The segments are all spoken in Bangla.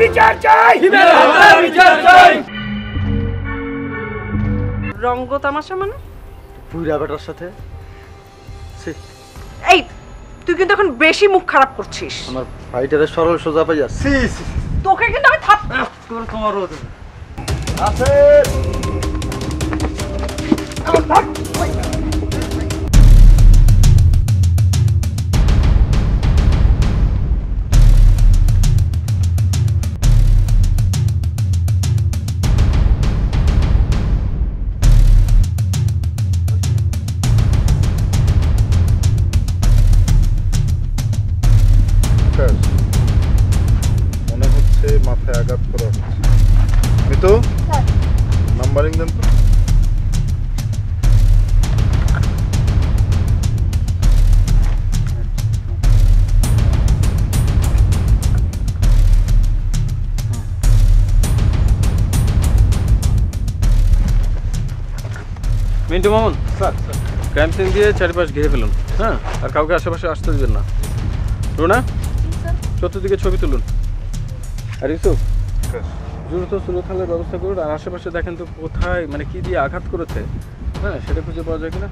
বিচার চাই। রঙ্গ তামাশা মানে পুরা বেটার সাথে এই তুই কিন্তু এখন বেশি মুখ খারাপ করছিস। আমার ফাইটারে সরল সোজা পাইয়া তোকে কিন্তু আমি থাপ তোমারও আছে। মনে হচ্ছে মাথায় আঘাত করা হচ্ছে। মিতু নাম্বারিং দেন তো। Mintu Mamun sir crime scene দিয়ে চারিপাশ ঘিরে ফেলুন, হ্যাঁ, আর কাউকে আশেপাশে আসতে দিবেন না। রুনা চতুর্দিকে ছবি তুলুন। আর ইউসুফ দ্রুত সুরক্ষালের ব্যবস্থা করুন, আর আশেপাশে দেখেন তো কোথায় মানে কি দিয়ে আঘাত করেছে, হ্যাঁ, সেটা খুঁজে পাওয়া যায় কিনা।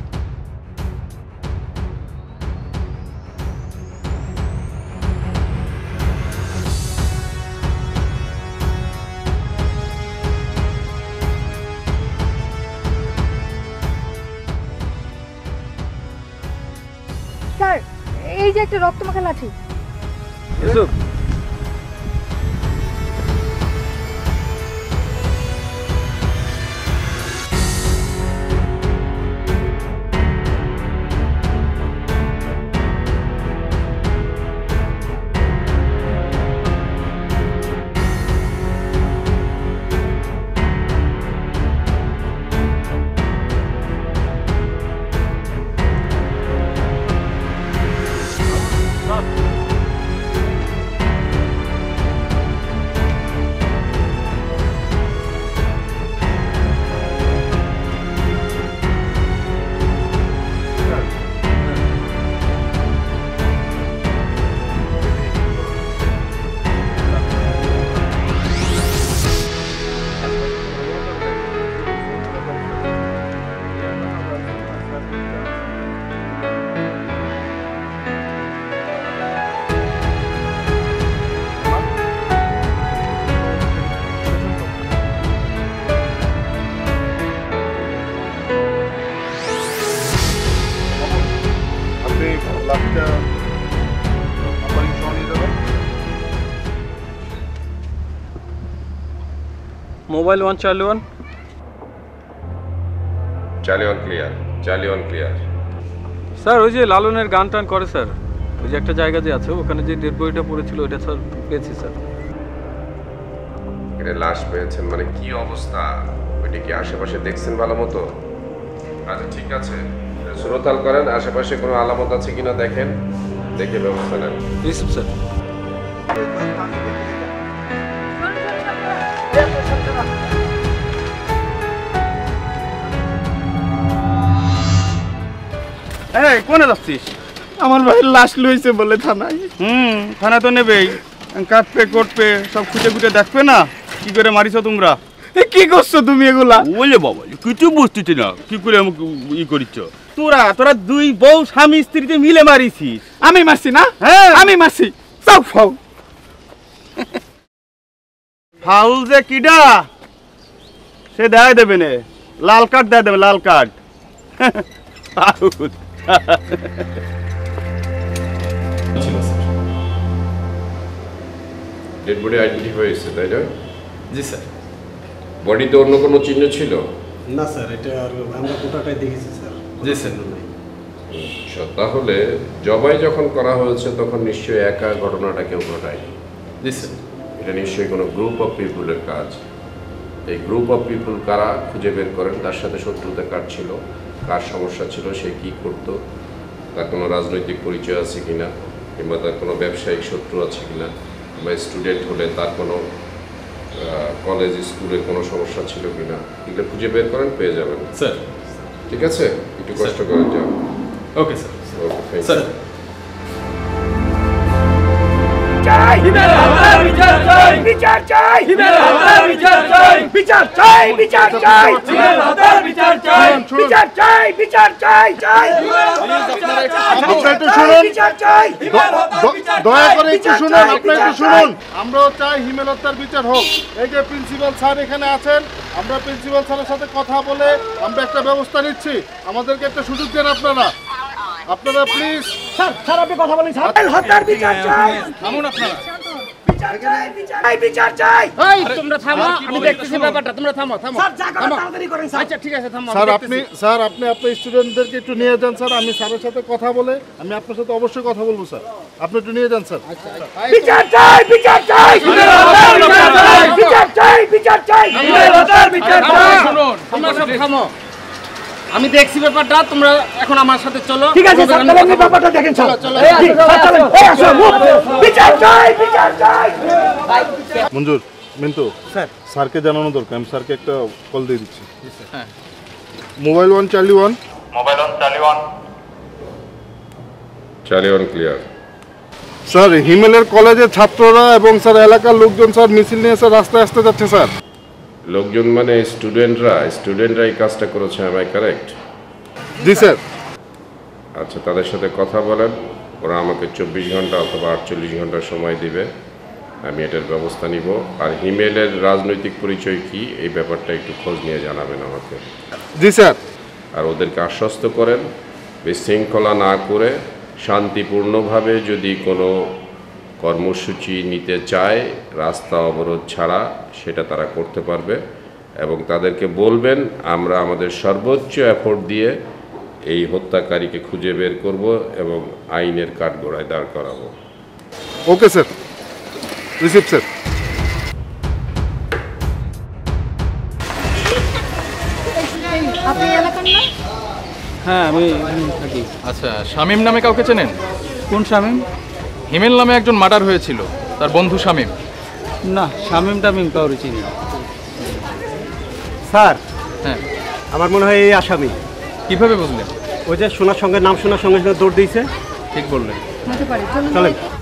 স্যার এই যে একটা রক্তমাখা লাঠি। ইউসুফ আপনি লাখটা নাম্বারিং সহ নিয়ে যাবেন। Mobile 1 Charlie 1 Charlie one clear, Charlie one clear. Sir ওই যে লালনের গান টান করে স্যার, ওই যে একটা জায়গা যে আছে ওখানে যে ডেড বডিটা পড়েছিল ওইটা স্যার পেয়েছি স্যার। এটা লাশ পেয়েছেন মানে কি অবস্থা, ওইটা কি আশেপাশে দেখছেন ভালো মতো? আচ্ছা ঠিক আছে, সুরতাল করেন, আশেপাশে কোনো আলামত আছে কিনা দেখেন, দেখে ব্যবস্থা নেন। ইউসুফ স্যার এই কোনে যাচ্ছিস? আমার ভাইয়ের লাশ লইছে বলে থানায়। থানা তো নেবেই, কাটপে কোটপে সব খুঁজে খুঁজে দেখবে না কি করে মারিছো তোমরা। কি করছো তুমি এগুলা? বলে বাবা কিছু বুঝতেছি না কি করে আমাকে ই করিচ্ছ। তোরা দুই বউ স্বামী স্ত্রীতে মিলে মারিছিস। আমি মারছি না? হ্যাঁ আমি মারছি। সব ফাউ। ফাউল যে কিডা সে দেয় দেবে নে, লাল কার্ড দেয় দেবে, লাল কার্ড। ডেড বডি আইডেন্টিফাই হয়েছে তাই না? জি স্যার। বডিতে অন্য কোনো চিহ্ন ছিল? না স্যার, এটা আর আমরা গোটাটাই দেখেছি স্যার। জি স্যার। আচ্ছা, তাহলে জবাই যখন করা হয়েছে তখন নিশ্চয়ই একা ঘটনাটা কেউ ঘটায়নি। জি স্যার। এটা নিশ্চয়ই কোনো গ্রুপ অফ পিপুলের কাজ। এই গ্রুপ অফ পিপুল কারা খুঁজে বের করেন, তার সাথে শত্রুতা কার ছিল, কার সমস্যা ছিল, সে কী করতো, তার কোনো রাজনৈতিক পরিচয় আছে কিনা, কিংবা তার কোনো ব্যবসায়িক শত্রু আছে কিনা, বা স্টুডেন্ট হলে তার কোনো কলেজ স্কুলের কোনো সমস্যা ছিল কিনা, এগুলো খুঁজে বের করেন, পেয়ে যাবেন স্যার। ঠিক আছে, একটু কষ্ট করে যাও। Okay sir. Okay, thank sir. You. চাই বিচার চাই বিচার চাই বিচার চাই বিচার চাই বিচার চাই বিচার চাই বিচার চাই বিচার চাই চাই আপনারা একটু শুনুন, বিচার চাই দয়া করে একটু শুনুন, আপনারা একটু শুনুন। আমরাও চাই হিমেল হত্যার বিচার হোক। এই যে প্রিন্সিপাল স্যার এখানে আছেন, আমরা প্রিন্সিপাল স্যারের সাথে কথা বলে আমরা একটা ব্যবস্থা নিচ্ছি। আমাদেরকে একটা সুযোগ দেন আপনারা, আপনারা প্লিজ। স্যার আপনি কথা বলেন স্যার হত্যার বিচার চাই থামুন আপনারা বিচার চাই বিচার চাই এই তোমরা থামো, আমি দেখতেছি ব্যাপারটা, তোমরা থামো থামো। স্যার যা করার তাড়াতাড়ি করেন স্যার। আচ্ছা ঠিক আছে থামো। স্যার আপনি আপনার স্টুডেন্টদেরকে একটু নিয়ে যান স্যার। আমি স্যারের সাথে কথা বলে আমি আপনার সাথে অবশ্যই কথা বলবো স্যার। আপনি একটু নিয়ে যান স্যার। বিচার চাই বিচার চাই বিচার চাই বিচার চাই বিচার চাই। শুনুন তোমরা সব থামো, আমি দেখছি ব্যাপারটা, তোমরা এখন আমার সাথে চলো। ঠিক আছে স্যার, তাহলে আপনি ব্যাপারটা দেখেন স্যার। জি, স্যার চলেন। এই আসো মুভ। বিচার চাই বিচার চাই। মঞ্জুর, মিন্টু স্যার, স্যারকে জানানো দরকার। আমি স্যারকে একটা কল দিয়ে দিচ্ছি। হ্যাঁ। Mobile 1 Charlie 1। Charlie 1 clear. Sir হিমেলের কলেজের ছাত্ররা এবং স্যার এলাকার লোকজন স্যার মিছিল নিয়ে স্যার রাস্তায় আসতে যাচ্ছে স্যার। লোকজন মানে স্টুডেন্টরা এই কাজটা করেছে, am I correct? G sir. আচ্ছা, তাদের সাথে কথা বলেন, ওরা আমাকে 24 ঘন্টা অথবা 48 ঘন্টা সময় দিবে, আমি এটার ব্যবস্থা নিব। আর হিমেলের রাজনৈতিক পরিচয় কি এই ব্যাপারটা একটু খোঁজ নিয়ে জানাবেন আমাকে। জি স্যার। আর ওদেরকে আশ্বস্ত করেন বিশৃঙ্খলা না করে শান্তিপূর্ণভাবে যদি কোনো কর্মসূচি নিতে চায় রাস্তা অবরোধ ছাড়া সেটা তারা করতে পারবে, এবং তাদেরকে বলবেন আমরা আমাদের সর্বোচ্চ এফোর্ট দিয়ে এই হত্যাকারীকে খুঁজে বের করব এবং আইনের কাঠগড়ায় দাঁড় করাবো। Okay sir, receive sir. আপনি এলাকার না? হ্যাঁ আমি এখানে থাকি। আচ্ছা, শামীম নামে কাউকে চেনেন? কোন শামীম? হিমেল নামে একজন মার্ডার হয়েছিল, তার বন্ধু শামীম। না, শামীম টামিম কাউরে চিনি না। স্যার হ্যাঁ, আমার মনে হয় এই আসামি। কিভাবে বুঝলেন? ওই যে শোনার সঙ্গে নাম শোনার সঙ্গে সঙ্গে দৌড় দিয়েছে। ঠিক বললেন। হতে পারে, চলুন চলেন। দেখি।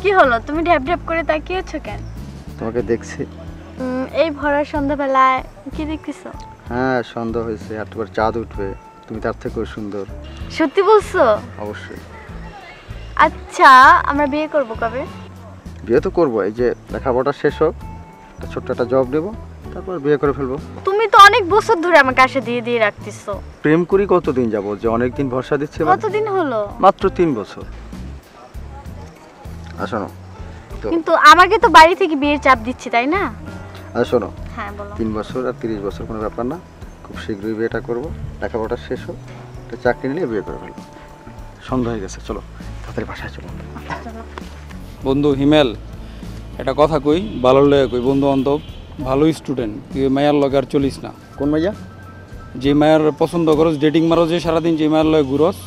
কি হলো, তুমি ঢ্যাপ ঢ্যাপ করে তাকিয়েছো কেন? তোমাকে দেখছি। এই ভরার সন্ধ্যাবেলায় কি দেখতেছো? হ্যাঁ, সন্ধ্যা হয়েছে, আর তোমার চাঁদ উঠবে, তুমি তার থেকেও সুন্দর। সত্যি বলছো? অবশ্যই। আচ্ছা, আমরা বিয়ে করব কবে? বিয়ে তো করবো, এই যে লেখাপড়া শেষ হোক, একটা ছোট্ট একটা জব নেবো, তারপর বিয়ে করে ফেলবো। তুমি তো অনেক বছর ধরে আমাকে আশা দিয়ে দিয়ে রাখতেছো। প্রেম করি কতদিন যাবো, যে অনেকদিন ভরসা দিচ্ছে। কতদিন হলো? মাত্র 3 বছর। শোনো, কিন্তু আমাকে তো বাড়ি থেকে বিয়ের চাপ দিচ্ছে, তাই না? শোনো, হ্যাঁ বলো। 3 বছর আর 30 বছর কোনো ব্যাপার না, খুব শীঘ্রই বিয়েটা করবো। লেখাপড়া শেষ হোক, একটা চাকরি নিলে বিয়ে করে ফেলবো। সন্ধ্যা হয়ে গেছে, চলো তাড়াতাড়ি বাসায় চলো। বন্ধু হিমেল, একটা কথা কই, ভালো লাগে কই, বন্ধু বান্ধব ভালো স্টুডেন্ট, তুই মায়ার লগে আর চলিস না। কোন মাইয়া? যে মায়ের পছন্দ করস, ডেটিং মারো যে সারাদিন, যে মায়ের লগে ঘুরস।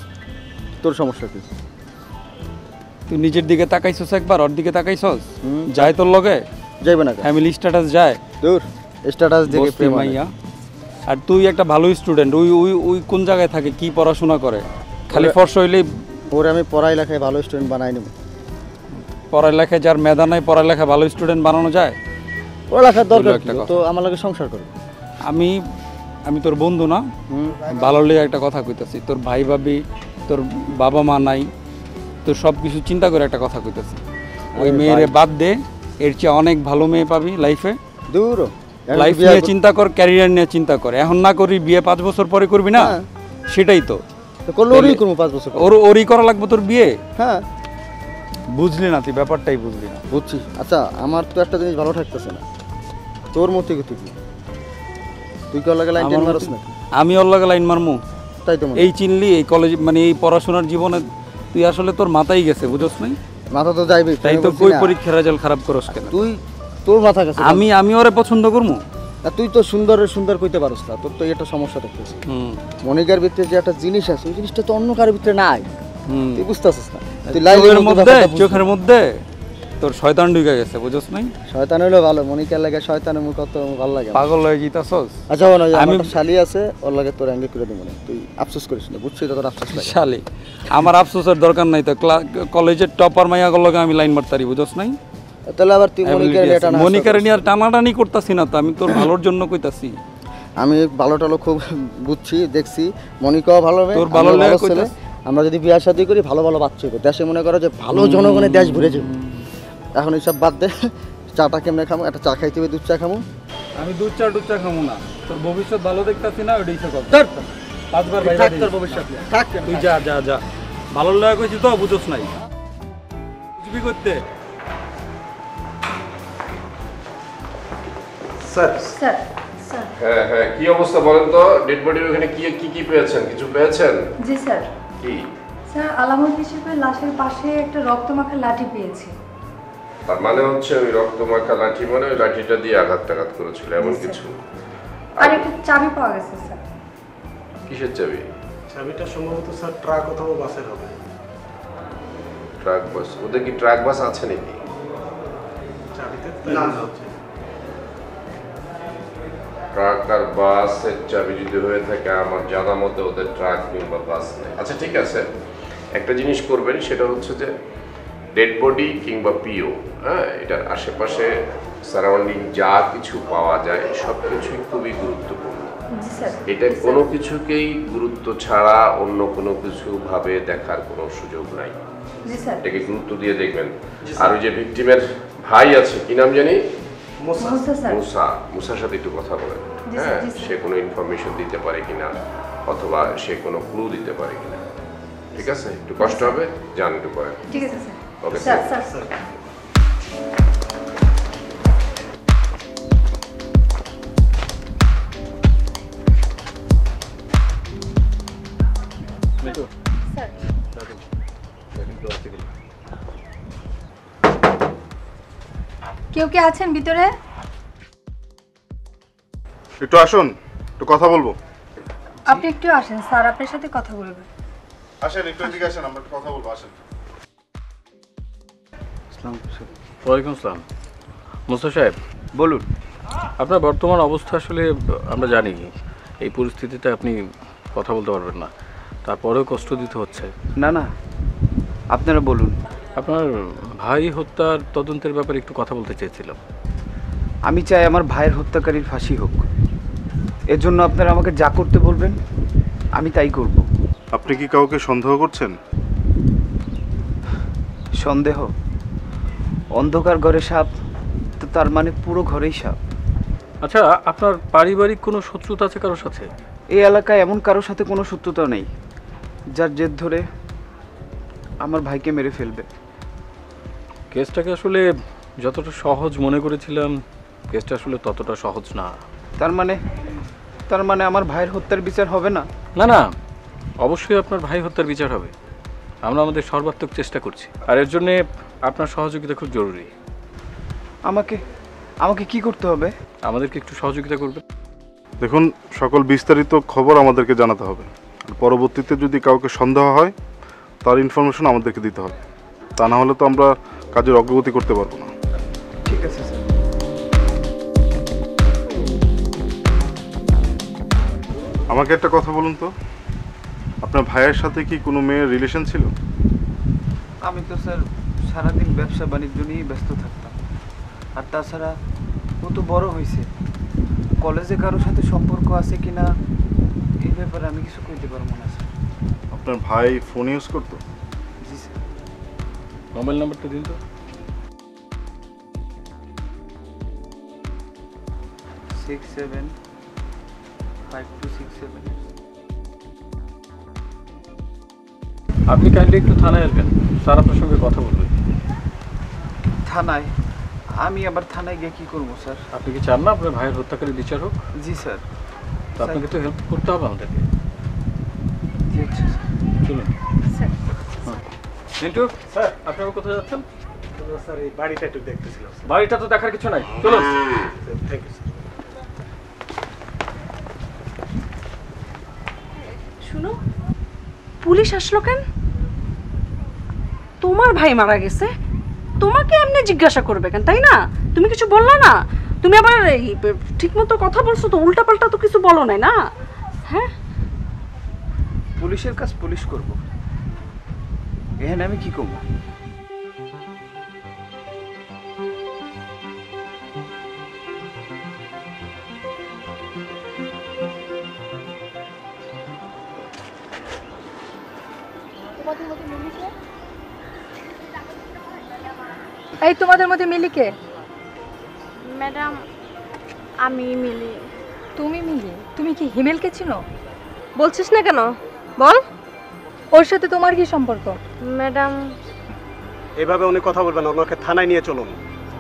তোর সমস্যা কি? তুই নিজের দিকে তাকাইছস একবার, ওর দিকে তাকাইছস? যায় তোর লগে? যাইবে না, ফ্যামিলি স্ট্যাটাস যায়? দূর, স্ট্যাটাস দেখে প্রেম মাইয়া। আর তুই একটা ভালো স্টুডেন্ট, ওই ওই ওই কোন জায়গায় থাকে, কি পড়াশোনা করে? খালি ফর্স হইলেই ওরে আমি পড়ালেখায় ভালো স্টুডেন্ট বানাই নেব। পড়ালেখায় যার মেধা নাই, পড়ালেখা ভালো স্টুডেন্ট বানানো যায়? পড়ালেখার দরকার তো, আমার লাগে সংসার করো। আমি তোর বন্ধু না, ভালো লেগে একটা কথা কইতাছি। তোর ভাই ভাবি, তোর বাবা মা নাই, তোর সব কিছু চিন্তা করে একটা কথা কইতাছি। ওই মেয়েরে বাদ দে, এর চেয়ে অনেক ভালো মেয়ে পাবি লাইফে। দূর, লাইফ নিয়ে চিন্তা কর, ক্যারিয়ার নিয়ে চিন্তা কর। এখন না করি, বিয়ে 5 বছর পরে করবি না? সেটাই তো করলে ওরই করবো 5 বছর। ওরই করা লাগবে তোর বিয়ে। হ্যাঁ, বুঝলি না তুই, ব্যাপারটাই বুঝলি না। বুঝছি। আচ্ছা, আমার তো একটা জিনিস ভালো থাকতেছে না, তোর মতে কি? তুই কি ওর লাগে লাইন মারছ না? আমি ওর লাগে লাইন মারমু? তাই তো এই চিনলি, এই কলেজ মানে এই পড়াশোনার জীবনে তুই আসলে তোর মাথায় গেছে, বুঝছ নাই? মাথা তো যাইবে। তাই তো কই পরীক্ষার রেজাল্ট খারাপ করস কেন? তুই তোর মাথা কাছে আমি ওরে পছন্দ করবো না। তুই তো সুন্দর কইতে পারস না, তোর তো একটা সমস্যা দেখতেছিস। মনিকার ভিতরে যে একটা জিনিস আছে ওই জিনিসটা তো অন্য কারোর ভিতরে নাই, তুই বুঝতেছিস না। তুই লাইলের মধ্যে চোখের মধ্যে তোর শয়তান ঢুকে গেছে, বুঝছ নাই? শয়তান হইলো ভালো, মনিকার লাগে শয়তানের মুখ কত ভালো লাগে। পাগল হয়ে গিতাছস? আচ্ছা আমি শালি আছে ওর লাগে তোর অ্যাঙ্গে করে দেব না, তুই আফসোস করিস না, বুঝছিস? তোর আফসোস লাগে। শালি আমার আফসোসের দরকার নাই তো, কলেজের টপার মাইয়া গুলোকে আমি লাইন মারতারি, বুঝছ নাই? তাহলে আবার তুই মনিকার নিয়ে আর টানাটানি করতাছি না তো, আমি তোর ভালোর জন্য কইতাছি। আমি ভালো টালো খুব বুঝছি, দেখছি মনিকাও ভালো, তোর ভালো লাগে কইতাছ। আমরা যদি বিয়ে শাদী করি ভালো ভালো বাচ্চা হবে, দেশে মনে করো যে ভালো জনগণের দেশ ভরে যাবে। এখন এইসব বাদ দে, চাটা কেমনে খামো? একটা চা খাইতে হবে, দুধ চা খামো। আমি দুধ চা খামো না, তোর ভবিষ্যৎ ভালো দেখতাছি না, ওইটাই সব পাঁচবার থাক তোর ভবিষ্যৎ থাক, তুই যা ভালো লাগে কইছি তো, বুঝছ নাই? বুঝবি করতে স্যার। স্যার হ্যাঁ হ্যাঁ, কি অবস্থা বলেন তো? ডেড বডির ওখানে কি পেয়েছেন? কিছু পেয়েছেন? জি স্যার। কি স্যার, আলামত হিসেবে লাশের পাশে একটা রক্তমাখা লাঠি পেয়েছি। তার মানে হচ্ছে ওই রক্তমাখা লাঠি মানে ওই লাঠিটা দিয়ে আঘাত করেছিল এমন কিছু? আর একটা চাবি পাওয়া গেছে স্যার। কিসের চাবি? চাবিটা সম্ভবত স্যার ট্রাক অথবা বাসের হবে। Truck bus? ওদের কি ট্রাক বাস আছে নাকি? চাবিতে না হচ্ছে ট্রাক আর বাসের চাবি যদি হয়ে থাকে, আমার জানা মতে ওদের ট্রাক কিংবা বাস নেই। আচ্ছা ঠিক আছে, একটা জিনিস করবেন, সেটা হচ্ছে যে ডেড বডি কিংবা পিও, হ্যাঁ, এটার আশেপাশে সারাউন্ডিং যা কিছু পাওয়া যায় সব কিছুই খুবই গুরুত্বপূর্ণ। এটা কোনো কিছুকেই গুরুত্ব ছাড়া অন্য কোনো কিছু ভাবে দেখার কোনো সুযোগ নাই। এটাকে গুরুত্ব দিয়ে দেখবেন। আর ওই যে ভিকটিমের ভাই আছে, কি নাম জানি? মুসার সাথে একটু কথা বলেন, হ্যাঁ, সে কোনো ইনফরমেশন দিতে পারে কিনা অথবা সে কোনো ক্লু দিতে পারে কিনা। ঠিক আছে, একটু কষ্ট হবে, জান একটু করেন। ঠিক আছে স্যার। Okay sir. কেউ কি আছেন ভিতরে? একটু আসুন, একটু কথা বলবো। আপনি একটু আসেন স্যার, আপনার সাথে কথা বলবো। আসেন, একটু এদিকে আসেন, আমরা একটু কথা বলবো, আসেন। ওয়ালাইকুম আসসালাম। মুসা সাহেব বলুন। আপনার বর্তমান অবস্থা আসলে আমরা জানি, এই পরিস্থিতিতে আপনি কথা বলতে পারবেন না, তারপরেও কষ্ট দিতে হচ্ছে। না আপনারা বলুন। আপনার ভাই হত্যার তদন্তের ব্যাপারে একটু কথা বলতে চেয়েছিলাম। আমি চাই আমার ভাইয়ের হত্যাকারীর ফাঁসি হোক, এর জন্য আপনারা আমাকে যা করতে বলবেন আমি তাই করব। আপনি কি কাউকে সন্দেহ করছেন? সন্দেহ? অন্ধকার ঘরে সাপ, তো তার মানে পুরো ঘরেই সাপ। আচ্ছা, আপনার পারিবারিক কোনো শত্রুতা আছে কারোর সাথে? এই এলাকায় এমন কারোর সাথে কোনো শত্রুতা নেই যার জেদ ধরে আমার ভাইকে মেরে ফেলবে। কেসটাকে আসলে যতটা সহজ মনে করেছিলাম, কেসটা আসলে ততটা সহজ না। তার মানে আমার ভাইয়ের হত্যার বিচার হবে না? না, অবশ্যই আপনার ভাই হত্যার বিচার হবে। আমরা আমাদের সর্বাত্মক চেষ্টা করছি, আর এর জন্যে আপনার সহযোগিতা খুব জরুরি। আমাকে কি করতে হবে? আমাদেরকে একটু সহযোগিতা করবেন। দেখুন, সকল বিস্তারিত খবর আমাদেরকে জানাতে হবে। পরবর্তীতে যদি কাউকে সন্দেহ হয় তার ইনফরমেশন আমাদেরকে দিতে হবে, তা না হলে তো আমরা কাজের অগ্রগতি করতে পারবো না। ঠিক আছে স্যার। আমাকে একটা কথা বলুন তো, আপনার ভাইয়ের সাথে কি কোনো মেয়ের রিলেশন ছিল? আমি তো স্যার সারাদিন ব্যবসা বাণিজ্য নিয়েই ব্যস্ত থাকতাম, আর তাছাড়া ও তো বড় হয়েছে, কলেজে কারোর সাথে সম্পর্ক আছে কিনা এই ব্যাপারে আমি কিছু কইতে পারবো না স্যার। আপনার ভাই ফোন ইউজ করতো? জি স্যার। মোবাইল নাম্বারটা দিন তো। 675267। আপনি কাইন্ডলি একটু থানায় আসবেন, স্যার আপনার সঙ্গে কথা বলবেন। থানায়? আমি আবার থানায় গিয়ে কি করবো স্যার? আপনি কি চান না আপনার ভাইয়ের হত্যাকারী বিচার হোক? জি স্যার। তো আপনাকে তো হেল্প করতে হবে আমাদেরকে। জি আচ্ছা স্যার। চলুন। স্যার মিন্টু স্যার আপনারা কোথায় যাচ্ছেন? স্যার এই বাড়িটা একটু দেখতেছিলাম। বাড়িটা তো দেখার কিছু নাই, চলুন। Thank you sir. শুনো, পুলিশ আসলো কেন? তোমার ভাই মারা গেছে, তোমাকে এমনি জিজ্ঞাসা করবে কেন, তাই না? তুমি কিছু বললা না, তুমি আবার ঠিক মতো কথা বলছো তো, উল্টা পাল্টা তো কিছু বলো নাই না? হ্যাঁ, পুলিশের কাজ পুলিশ করব, এখানে আমি কি করবো? এই তোমাদের মধ্যে মিলি কে? ম্যাডাম আমি মিলি। তুমি মিলি? তুমি কি হিমেলকে চিনো? বলছিস না কেন, বল। ওর সাথে তোমার কি সম্পর্ক? ম্যাডাম এভাবে উনি কথা বলবেন, ওনাকে থানায় নিয়ে চলুন।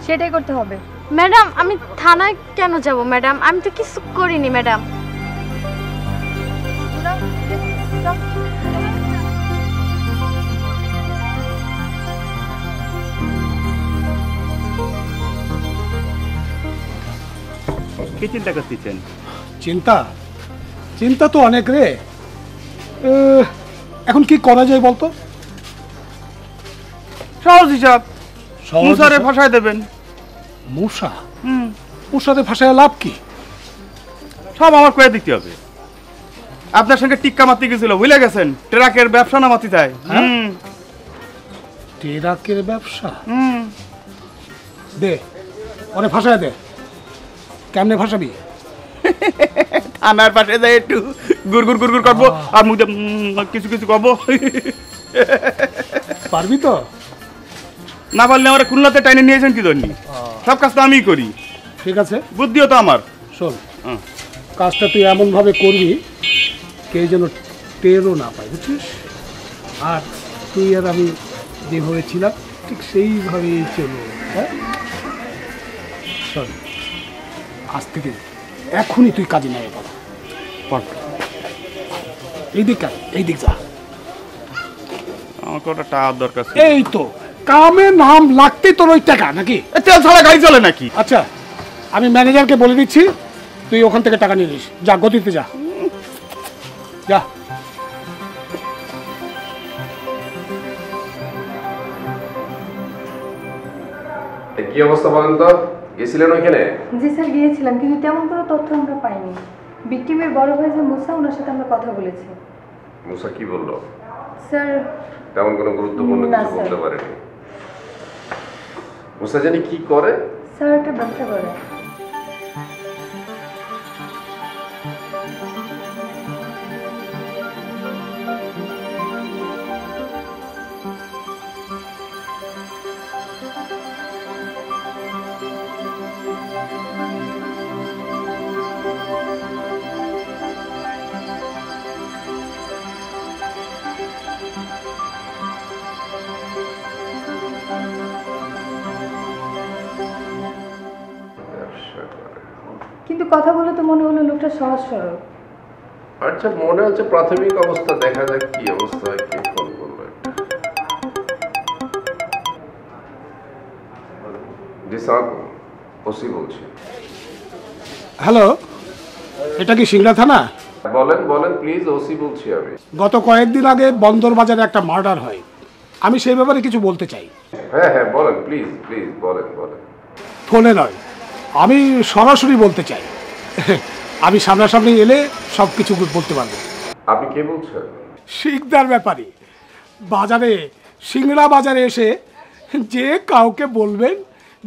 সেটাই করতে হবে। ম্যাডাম আমি থানায় কেন যাব ম্যাডাম? আমি তো কিছু করিনি ম্যাডাম। কি চিন্তা করতেছেন? চিন্তা চিন্তা তো অনেক রে। এখন কি করা যায় বলতো? সহজ হিসাব, মুসারে ফাঁসায় দেবেন। মূষা? মূষাতে ফাঁসায় লাভ কি? সব আমার কয়ে দিতে হবে। আপনার সঙ্গে টিক্কা মারতে গেছিল, ভুলে গেছেন? ট্রাকের ব্যবসা না মাতি চায়। ট্রাকের ব্যবসা? দে, ওরে ফাঁসায় দে। কেমনে ফাঁসাবি? থানার পাশে যাই একটু গুড়গুড় গুড়গুড় করবো আর মুখে কিছু কিছু করবো। পারবি তো? না পারলে আমার খুলনাতে টাইনে নিয়েছেন কি জন্য? সব কাজ তো আমিই করি। ঠিক আছে, বুদ্ধিও তো আমার। শোন, কাজটা তুই এমন ভাবে করবি কেউ যেন টেরও না পায়, বুঝছিস? আর তুই আর আমি যেভাবে ছিলাম ঠিক সেইভাবেই চলবো। হ্যাঁ, শোন, আজ থেকে এখনই তুই কাজে নেমে পড়। এই দিক যা। আমাকে ওটা টাকার দরকার। এই তো কামে নাম লাগতেই তোর ওই টাকা নাকি? তেল ছাড়া গাড়ি চলে নাকি? আচ্ছা, আমি ম্যানেজারকে বলে দিচ্ছি, তুই ওখান থেকে টাকা নিয়ে নিস। যা, গতিতে যা। যা। কি অবস্থা বলেন তো? গেছিলেন ওইখানে? জি স্যার, গিয়েছিলাম, কিন্তু তেমন কোনো তথ্য আমরা পাইনি। ভিকটিমের বড় ভাই যে মুসা, ওনার সাথে আমরা কথা বলেছি। মুসা কি বললো? স্যার তেমন কোনো গুরুত্বপূর্ণ না, কিছু স্যার। বলতে পারেনি। মুসা জানি কি করে? স্যার একটা ব্যবসা করে। কিন্তু কথা বলে তো মনে হলো লোকটা সহজ সরল। আচ্ছা, মনে হচ্ছে প্রাথমিক অবস্থা, দেখা যাক কি অবস্থা হয়। কি ফোন করবে? জি স্যার, ওসি বলছি। হ্যালো, এটা কি সিংড়া থানা? বলেন বলেন প্লিজ, ওসি বলছি আমি। গত কয়েকদিন আগে বন্দর বাজারে একটা মার্ডার হয়, আমি সেই ব্যাপারে কিছু বলতে চাই। হ্যাঁ হ্যাঁ বলেন, প্লিজ প্লিজ বলেন বলেন। ফোনে নয়, আমি সরাসরি বলতে চাই। আমি সামনাসামনি এলে সব কিছু বলতে পারবো। আপনি কে বলছেন? শিকদার ব্যাপারী। বাজারে, সিংড়া বাজারে এসে যে কাউকে বলবেন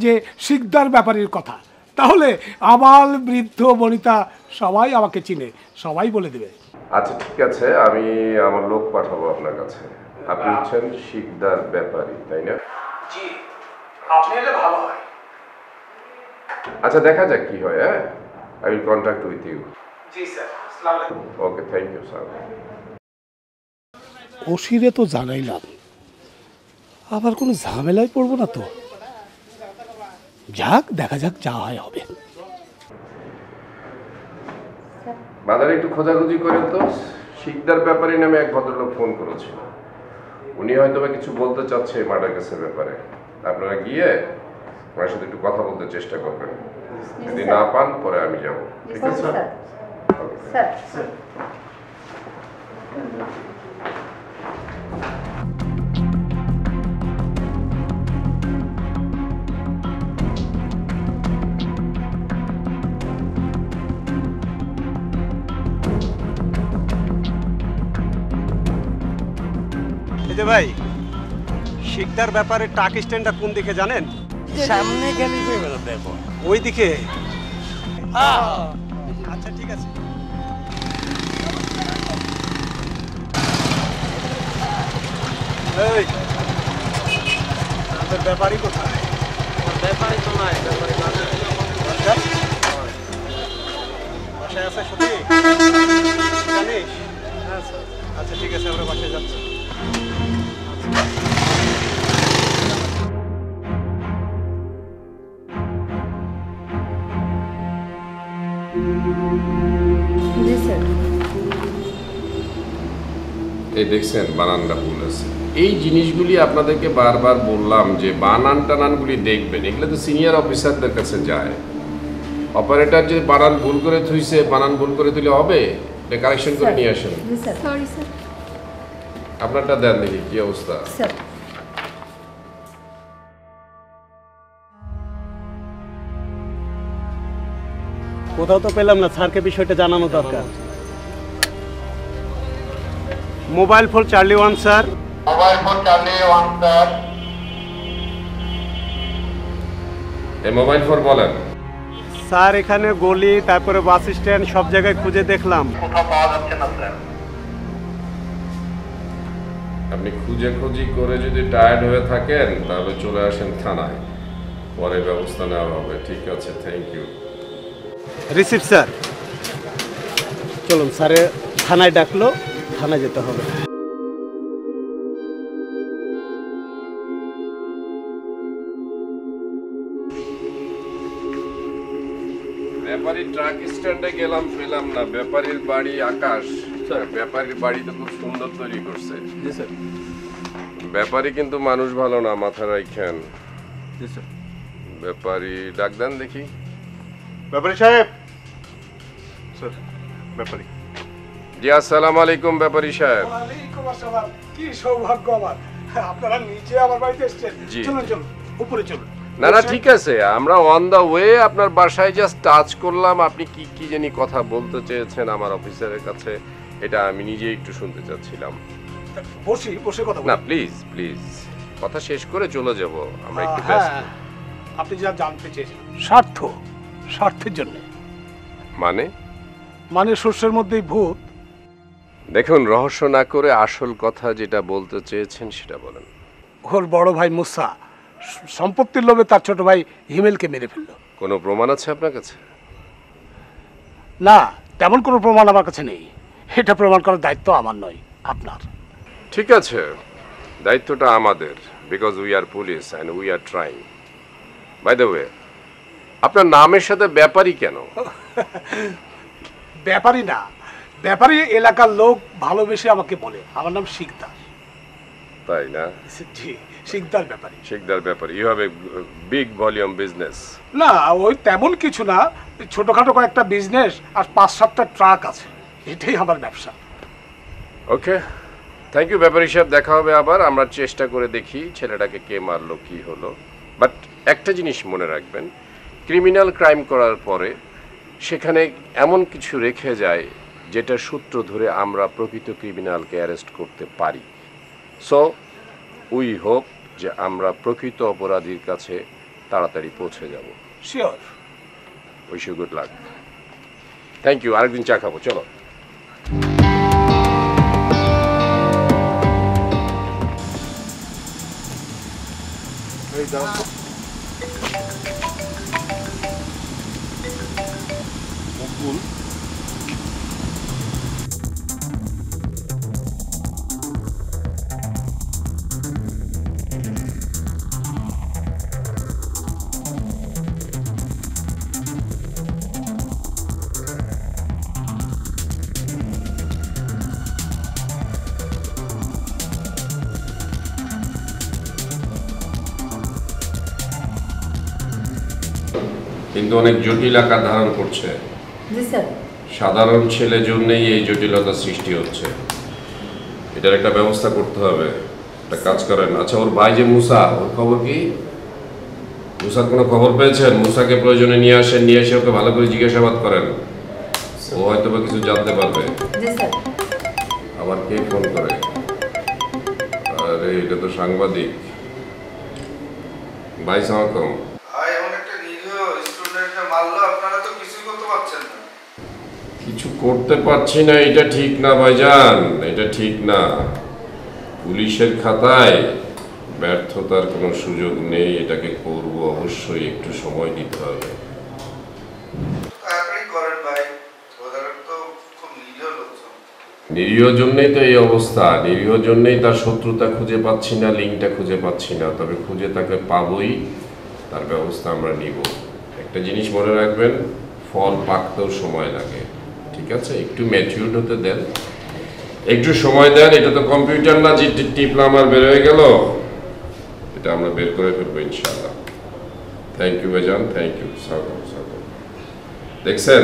যে শিকদার ব্যাপারীর কথা, তাহলে আবাল বৃদ্ধ বনিতা সবাই আমাকে চিনে, সবাই বলে দেবে। আচ্ছা ঠিক আছে, আমি আমার লোক পাঠাবো আপনার কাছে। আপনি হচ্ছেন শিকদার ব্যাপারী, তাই না? জি, আপনি এলে ভালো হয়। আচ্ছা দেখা যাক কি হয়। হ্যাঁ, I will contact with you. জি স্যার, আসসালামু আলাইকুম। Okay, thank you sir. ওসিরে তো জানাইলাম, আবার কোনো ঝামেলায় পড়বো না তো। যাক, দেখা যাক, যা হয় হবে। বাজারে একটু খোঁজাখুঁজি করেন তো, শিকদার ব্যাপারী নামে এক ভদ্রলোক ফোন করেছিল। উনি হয়তো বা কিছু বলতে চাচ্ছে মার্ডার কেসের ব্যাপারে। আপনারা গিয়ে ওনার সাথে একটু কথা বলতে চেষ্টা করবেন, যদি না পান পরে আমি যাব। ঠিক আছে স্যার? এই যে ভাই, শিকদার ব্যাপারে ট্রাক স্ট্যান্ডটা কোন দিকে জানেন? সামনে গেলে দেখো ওই দিকে। আচ্ছা ঠিক আছে। এই আমাদের ব্যাপারই কোথায়? ব্যাপারই তো নাই, ব্যাপারই না। বাসায় আছে সত্যি জানিস? হ্যাঁ স্যার। আচ্ছা ঠিক আছে, আমরা বাসায় যাচ্ছি। জি স্যার। এই দেখছেন বানানটা ভুল আছে। এই জিনিসগুলি আপনাদেরকে বারবার বললাম যে বানান টানানগুলি দেখবেন, এগুলো তো সিনিয়র অফিসারদের কাছে যায়। অপারেটর যে বানান ভুল করে থুইছে, বানান ভুল করে দিলে হবে? এটা কারেকশন করে নিয়ে আসেন। জি স্যার। Sorry sir. আপনারটা দেন দেখি কি অবস্থা। স্যার। কোথাও তো পেলাম না, স্যারকে বিষয়টা জানানো দরকার। Mobile four Charlie 1 sir. Mobile four Charlie 1 sir. এই মোবাইল ফোর বলেন। স্যার এখানে গলি, তারপরে বাস স্ট্যান্ড, সব জায়গায় খুঁজে দেখলাম, কোথাও পাওয়া যাচ্ছে না স্যার। আপনি খুঁজে খুঁজি করে যদি টায়ার্ড হয়ে থাকেন তাহলে চলে আসেন থানায়, পরে ব্যবস্থা নেওয়া হবে। ঠিক আছে, থ্যাংক ইউ। Receive sir. চলুন, স্যারে থানায় ডাকলো, থানায় যেতে হবে। ব্যাপারী ট্রাক স্ট্যান্ডে গেলাম, পেলাম না। ব্যাপারীর বাড়ি আকাশ স্যার, ব্যাপারীর বাড়ি তো খুব সুন্দর তৈরি করছে। জি স্যার। ব্যাপারী কিন্তু মানুষ ভালো না, মাথা রাখেন। জি স্যার। ব্যাপারী ডাক দেন দেখি। ব্যাপারী সাহেব। স্যার, ব্যাপারী। জি আসসালামু আলাইকুম ব্যাপারী সাহেব। ওয়ালাইকুম আসসালাম। কি সৌভাগ্য আমার, আপনারা নিচে আমার বাড়িতে এসেছেন। জি। চলুন চলুন, উপরে চলুন। না না ঠিক আছে, আমরা অন দা ওয়ে। আপনার বাসায় জাস্ট টাচ করলাম। আপনি কি কি জানি কথা বলতে চেয়েছেন আমার অফিসারের কাছে, এটা আমি নিজে একটু শুনতে চাচ্ছিলাম। বসি, বসে কথা না বলুন। প্লিজ প্লিজ, কথা শেষ করে চলে যাব, আমরা একটু হ্যাঁ, ব্যস্ত। আপনি যা জানতে চেয়েছেন, স্বার্থের জন্য। মানে শস্যের মধ্যেই ভূত। দেখুন, রহস্য না করে আসল কথা যেটা বলতে চেয়েছেন সেটা বলেন। ওর বড় ভাই মুসা সম্পত্তির লোভে তার ছোট ভাই হিমেলকে মেরে ফেললো। কোনো প্রমাণ আছে আপনার কাছে? না, তেমন কোনো প্রমাণ আমার কাছে নেই। এটা প্রমাণ করার দায়িত্ব আমার নয়, আপনার। ঠিক আছে, দায়িত্বটা আমাদের, because we are police and we are trying. By the way, আপনার নামের সাথে ব্যাপারী কেন? ব্যাপারী না, ব্যাপারী এলাকার লোক ভালোবেসে আমাকে বলে। আমার নাম শিকদার। তাই না? জি, Shikdar Byapari. Shikdar Byapari. You have a big volume business. না, ওই তেমন কিছু না, ছোটখাটো কয়েকটা বিজনেস আর 5-7টা ট্রাক আছে, এটাই আমার ব্যবসা। ওকে, থ্যাংক ইউ ব্যাপারী সাহেব। দেখা হবে আবার। আমরা চেষ্টা করে দেখি ছেলেটাকে কে মারলো, কি হলো। বাট একটা জিনিস মনে রাখবেন, ক্রিমিনাল ক্রাইম করার পরে সেখানে এমন কিছু রেখে যায় যেটা সূত্র ধরে আমরা প্রকৃত ক্রিমিনালকে অ্যারেস্ট করতে পারি। সো উই হোপ যে আমরা প্রকৃত অপরাধীর কাছে তাড়াতাড়ি পৌঁছে যাব। Sure. Wish you good luck. Thank you. আরেকদিন চা খাবো, চলো। এই দাও। মুকুল, কিন্তু অনেক জটিল আকার ধারণ করছে। জি স্যার। সাধারণ ছেলের জন্যই এই জটিলতা সৃষ্টি হচ্ছে, এটার একটা ব্যবস্থা করতে হবে। একটা কাজ করেন, আচ্ছা ওর ভাই যে মুসা, ওর খবর কি? মুসার কোনো খবর পেয়েছেন? মুসাকে প্রয়োজনে নিয়ে আসেন, নিয়ে এসে ওকে ভালো করে জিজ্ঞাসাবাদ করেন, ও হয়তো বা কিছু জানতে পারবে। জি স্যার। আবার কে ফোন করে? আরে এটা তো সাংবাদিক। ভাই সালাম। কিছু করতে পারছি না, এটা ঠিক না ভাইজান, এটা ঠিক না। পুলিশের খাতায় ব্যর্থতার কোনো সুযোগ নেই, এটাকে করব, অবশ্যই একটু সময় দিতে হবে। নিরীহ জন্যই তো এই অবস্থা, নিরীহ জন্যই তার শত্রুতা খুঁজে পাচ্ছি না, লিঙ্কটা খুঁজে পাচ্ছি না। তবে খুঁজে তাকে পাবই, তার ব্যবস্থা আমরা নিব। একটা জিনিস মনে রাখবেন, ফল পাকতেও সময় লাগে, ঠিক আছে? একটু ম্যাচিউরড হতে দেন, একটু সময় দেন। এটা তো কম্পিউটার না যে টিপলাম আর বের হয়ে গেল, এটা আমরা বের করে ফেলবো ইনশাআল্লাহ। থ্যাংক ইউ ভাইজান, থ্যাংক ইউ। দেখছেন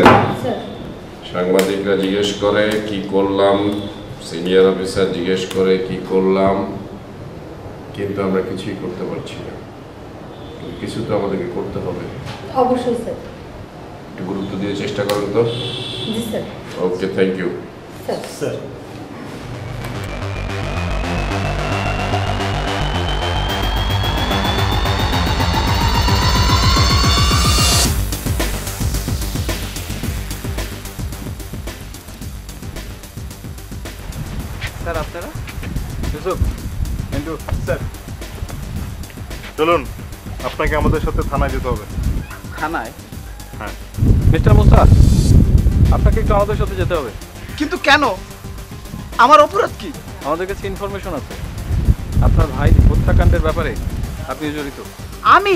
সাংবাদিকরা জিজ্ঞেস করে কি করলাম, সিনিয়র অফিসার জিজ্ঞেস করে কি করলাম, কিন্তু আমরা কিছুই করতে পারছি না। কিছু তো আমাদেরকে করতে হবে। অবশ্যই স্যার। একটু গুরুত্ব দিয়ে চেষ্টা করেন তো। জি sir. Okay, thank you sir. Sir sir আপনারা? ইউসুফ, কিন্তু স্যার চলুন, আপনাকে আমাদের সাথে থানায় যেতে হবে। থানায়? হ্যাঁ। মিস্টার মুসা, আপনাকে একটু আমাদের সাথে যেতে হবে। কিন্তু কেন? আমার অপরাধ কি? আমাদের কাছে ইনফরমেশন আছে আপনার ভাই হত্যাকাণ্ডের ব্যাপারে আপনি জড়িত। আমি?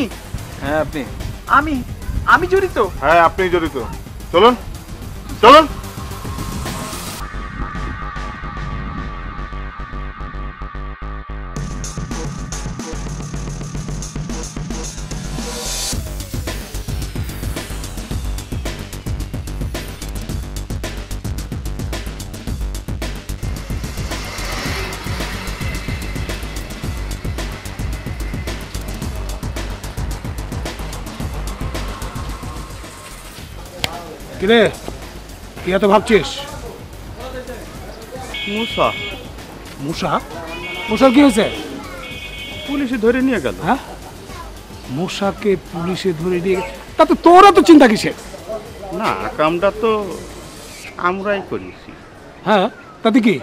হ্যাঁ আপনি। আমি জড়িত? হ্যাঁ আপনি জড়িত। চলুন চলুন। কিরে কি এত ভাবছিস? মুসা। মুসা? মুসার কি হয়েছে? পুলিশে ধরে নিয়ে গেল। হ্যাঁ, মুসাকে পুলিশে ধরে নিয়ে গেল, তা তো তোরা তো চিন্তা কিসের? না, কামটা তো আমরাই করেছি। হ্যাঁ, তাতে কি?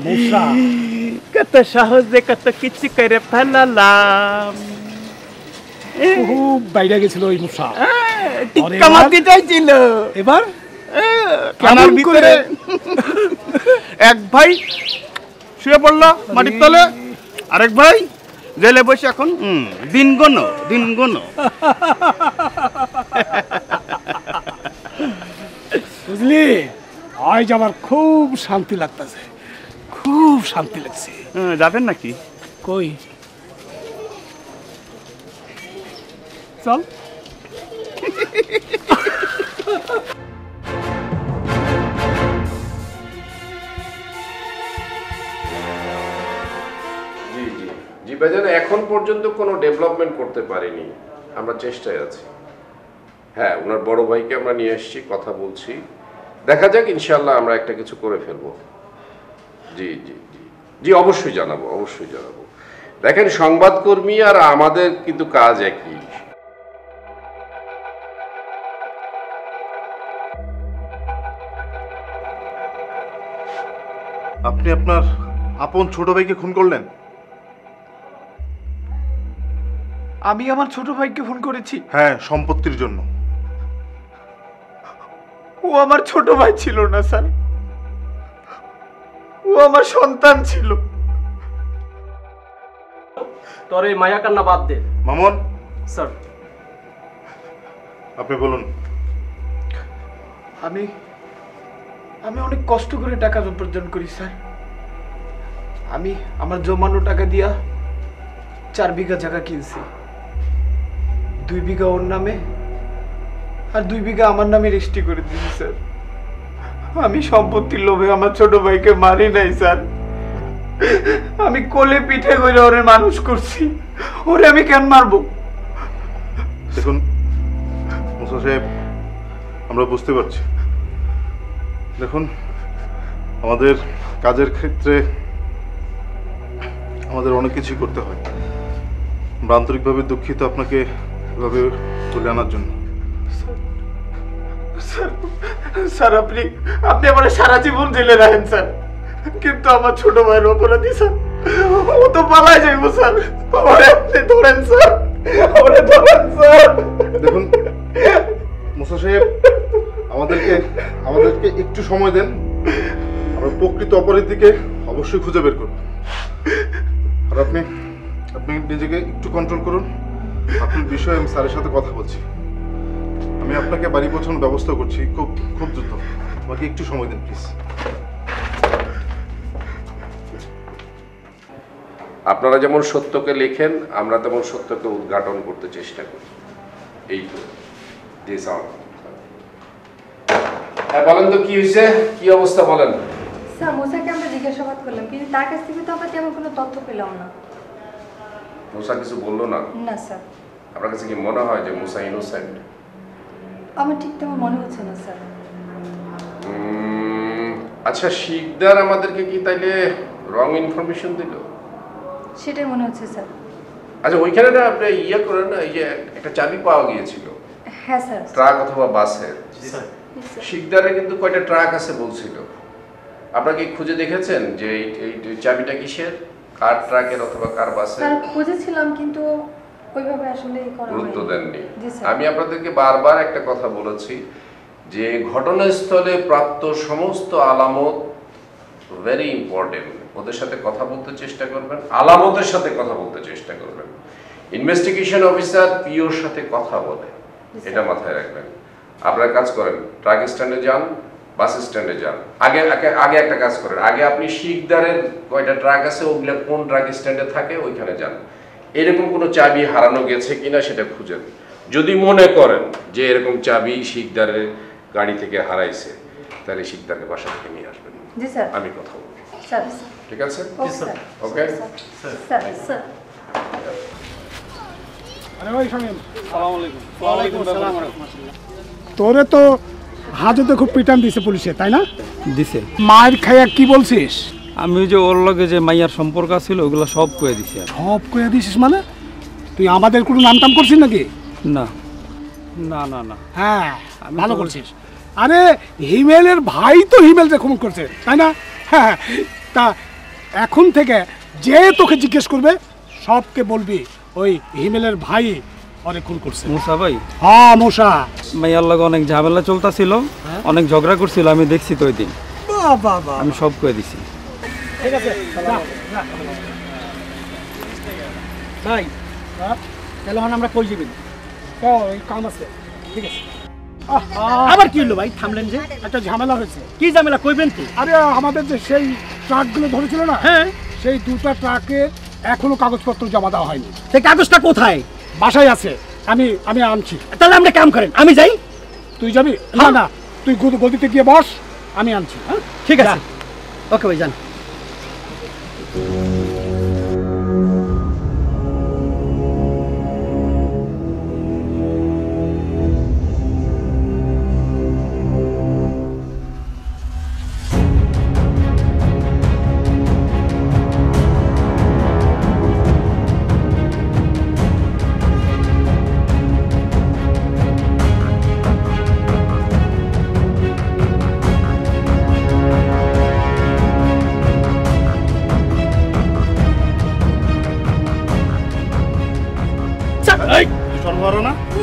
মুসা কত সহজে কত কিছু করে ফেলালাম। খুব বাইরে গেছিল ওই মুসা, টিক্কা মারতে চাইছিল। এবার থানার ভিতরে এক ভাই শুয়ে পড়লো মাটির তলে, আরেক ভাই জেলে বসে এখন দিন গোনো দিন গোনো। বুঝলি, আজ আমার খুব শান্তি লাগতেছে, খুব শান্তি লাগছে। যাবেন নাকি? কই চল। জি জি জি ভাইজান, এখন পর্যন্ত কোনো ডেভেলপমেন্ট করতে পারিনি, আমরা চেষ্টায় আছি। হ্যাঁ, ওনার বড় ভাইকে আমরা নিয়ে এসেছি, কথা বলছি, দেখা যাক, ইনশাল্লাহ আমরা একটা কিছু করে ফেলবো। জি জি জি জি অবশ্যই জানাবো, অবশ্যই জানাবো। দেখেন, সংবাদকর্মী আর আমাদের কিন্তু কাজ একই। আপনি আপনার আপন ছোট ভাইকে খুন করলেন? আমি আমার ছোট ভাইকে ফোন করেছি? হ্যাঁ, সম্পত্তির জন্য। ও আমার ছোট ভাই ছিল না স্যার, ও আমার সন্তান ছিল। তোর এই মায়া কান্না বাদ দে। মামুন স্যার, আপনি বলুন। আমি অনেক কষ্ট করে টাকা উপার্জন করি স্যার। আমি আমার জমানো টাকা দিয়া 4 বিঘা জায়গা কিনছি, 2 বিঘা ওর নামে আর 2 বিঘা আমার নামে রেজিস্ট্রি করে দিয়েছি স্যার। আমি সম্পত্তির লোভে আমার ছোট ভাইকে মারি নাই স্যার, আমি কোলে পিঠে করে ওরে মানুষ করছি, ওরে আমি কেন মারবো? দেখুন মুসা সাহেব, আমরা বুঝতে পারছি, দেখুন আমাদের কাজের ক্ষেত্রে আমাদের অনেক কিছুই করতে হয়। আমরা আন্তরিকভাবে দুঃখিত আপনাকে এভাবে তুলে আনার জন্য। স্যার আপনি আমার সারা জীবন জেলে রাখেন স্যার, কিন্তু আমার ছোট ভাইয়ের অপরাধী স্যার, ও তো পালায় যাইব স্যার, ওরে আপনি ধরেন স্যার, ওরে ধরেন স্যার। দেখুন মুসা সাহেব, আমাদেরকে একটু সময় দেন, আমরা প্রকৃত অপরাধীকে অবশ্যই খুঁজে বের করব। আর আপনি নিজেকে একটু কন্ট্রোল করুন। আপনার বিষয়ে আমি স্যারের সাথে কথা বলছি, আমি আপনাকে বাড়ি পৌঁছানোর ব্যবস্থা করছি খুব খুব দ্রুত। আমাকে একটু সময় দিন প্লিজ। আপনারা যেমন সত্যকে লেখেন, আমরা তেমন সত্যকে উদ্ঘাটন করতে চেষ্টা করি। এই তো হ্যাঁ, বলেন তো কি হয়েছে, কি অবস্থা বলেন। স্যার মুসাকে আমরা জিজ্ঞাসাবাদ করলাম, কিন্তু তার কাছ থেকে তো আমরা তেমন কোনো তথ্য পেলাম না। মুসা কিছু বললো না? না স্যার। আপনার কাছে কি মনে হয় যে মুসা ইনোসেন্ট? আমার ঠিক তেমন মনে হচ্ছে না স্যার। আচ্ছা, শিকদার আমাদেরকে কি তাইলে রং ইনফরমেশন দিল? সেটাই মনে হচ্ছে স্যার। আচ্ছা, ওইখানে না আপনি করেন না, এই যে একটা চাবি পাওয়া গিয়েছিল। হ্যাঁ স্যার। ট্রাক অথবা বাসের। শিকদারে কিন্তু কয়টা ট্রাক আছে বলছিল। আপনারা কি খুঁজে দেখেছেন যে এই চাবিটা কিসের, কার ট্রাকের অথবা কার বাসের? স্যার খুঁজেছিলাম, কিন্তু ওইভাবে আসলে গুরুত্ব দেননি। আমি আপনাদেরকে বারবার একটা কথা বলেছি যে ঘটনাস্থলে প্রাপ্ত সমস্ত আলামত ভেরি ইম্পর্টেন্ট, ওদের সাথে কথা বলতে চেষ্টা করবেন, আলামতের সাথে কথা বলতে চেষ্টা করবেন। ইনভেস্টিগেশন অফিসার পিওর সাথে কথা বলে, এটা মাথায় রাখবেন। আপনারা কাজ করেন, ট্রাক স্ট্যান্ডে যান, বাস স্ট্যান্ডে যান। আগে একটা কাজ করেন, আগে আপনি শিকদারের কয়টা ট্রাক আছে ওগুলো কোন ট্রাক স্ট্যান্ডে থাকে ওইখানে যান। এরকম কোনো চাবি হারানো গেছে কিনা সেটা খুঁজেন। যদি মনে করেন যে এরকম চাবি শিকদারের গাড়ি থেকে হারাইছে, তাহলে শিকদারকে বাসা থেকে নিয়ে আসবেন। জি স্যার। আমি কথা বলবো। স্যার ঠিক আছে? Okay sir. স্যার আরে ভাই শামিম, আসসালামু আলাইকুম। ওয়া আলাইকুম আসসালাম ওয়া রাহমাতুল্লাহ। তোরে তো হাজতে খুব পিটান দিছে পুলিশে, তাই না? দিছে। মায়ের খাইয়া কি বলছিস? আমি ওই যে ওর লগে যে মাইয়ার সম্পর্ক ছিল ওগুলো সব কয়ে দিছি। সব কয়ে দিছিস মানে? তুই আমাদের কোনো নাম টাম করছিস নাকি? না না না না। হ্যাঁ ভালো করছিস। আরে হিমেলের ভাই তো হিমেলকে খুন করছে, তাই না? হ্যাঁ, তা এখন থেকে যে তোকে জিজ্ঞেস করবে সবকে বলবি ওই হিমেলের ভাই অনেক খুন করছে। মুসা ভাই? হ্যাঁ মুসা। মাইয়ার লগে অনেক ঝামেলা চলতেছিল, অনেক ঝগড়া করছিল, আমি দেখছি তো ওই দিন। বাবা আমি সব কয়ে দিছি। ঠিক আছে ভাই, তাহলে আমরা কই যাবেন? এই কাম আছে, ঠিক আছে। আবার কি হলো ভাই, থামলেন যে? একটা ঝামেলা হয়েছে। কি ঝামেলা কইবেন তো? আরে আমাদের যে সেই ট্রাকগুলো ধরেছিল না, হ্যাঁ, সেই দুটো ট্রাকের এখনো কাগজপত্র জমা দেওয়া হয়নি। সেই কাগজটা কোথায়? বাসায় আছে, আমি আনছি। তাহলে আমরা কাম করেন, আমি যাই। তুই যাবি? না না, তুই গদিতে গিয়ে বস, আমি আনছি। হ্যাঁ ঠিক আছে, ওকে ভাই যান।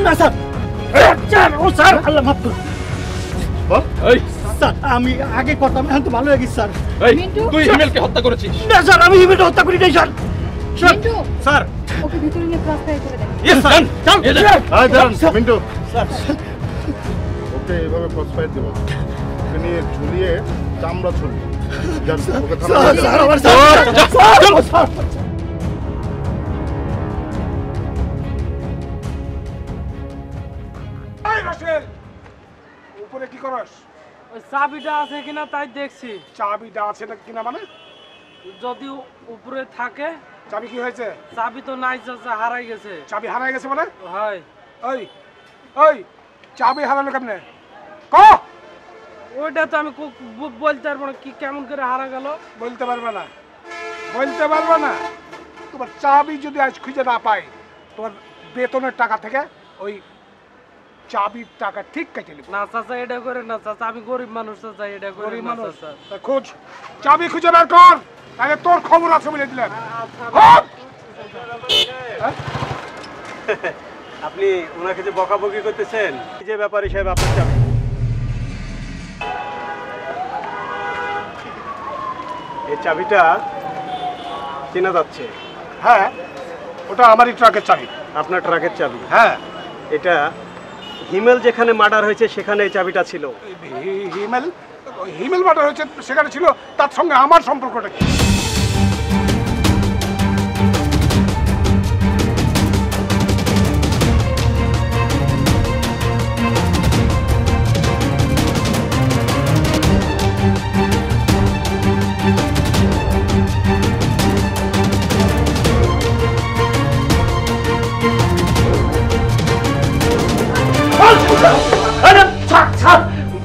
না স্যার, স্যার ও স্যার, আল্লাহ মাফ করুন। স্যার আমি আগে করতাম, এখন তো ভালো হয়ে গেছি স্যার। তুই হিমেলকে হত্যা করেছিস? না স্যার, আমি হিমেলকে হত্যা করি নাই স্যার। স্যার ওকে ভিতরে নিয়ে ক্রসফায়ার করে দেন। Yes sir. Mintu sir, okay এভাবে ক্রসফায়ার দেব, ওকে নিয়ে ঝুলিয়ে চামড়া ছুলবো। উপরে কি করস? ওই চাবিটা আছে কিনা তাই দেখছি। চাবিটা আছে না কিনা মানে? যদি উপরে থাকে। চাবি কি হয়েছে? চাবি তো নাই চাচা, হারাই গেছে। চাবি হারাই গেছে মানে? হয়। ওই ওই চাবি হারালো কেমনে? ক ওইটা তো আমি বলতে পারবো না, কি কেমন করে হারা গেল। বলতে পারবে না, বলতে পারবে না। তোমার চাবি যদি আজ খুঁজে না পাই, তোমার বেতনের টাকা থেকে ওই চাবির টাকা ঠিক কেটে নেব। না চাচা এটা করে না চাচা, আমি গরিব মানুষ চাচা, এটা করে গরিব না মানুষ। চাচা। খোঁজ, চাবি খুঁজে বের কর, তাহলে তোর খবর আছে বলে দিলেন। আপনি ওনাকে যে বকাবকি করতেছেন, যে ব্যাপারী সাহেব আপনার চাবি। এই চাবিটা চেনা যাচ্ছে। হ্যাঁ, ওটা আমারই ট্রাকের চাবি। আপনার ট্রাকের চাবি? হ্যাঁ। এটা হিমেল যেখানে মার্ডার হয়েছে সেখানে এই চাবিটা ছিল। হিমেল হিমেল মার্ডার হয়েছে সেখানে ছিল, তার সঙ্গে আমার সম্পর্কটা কি?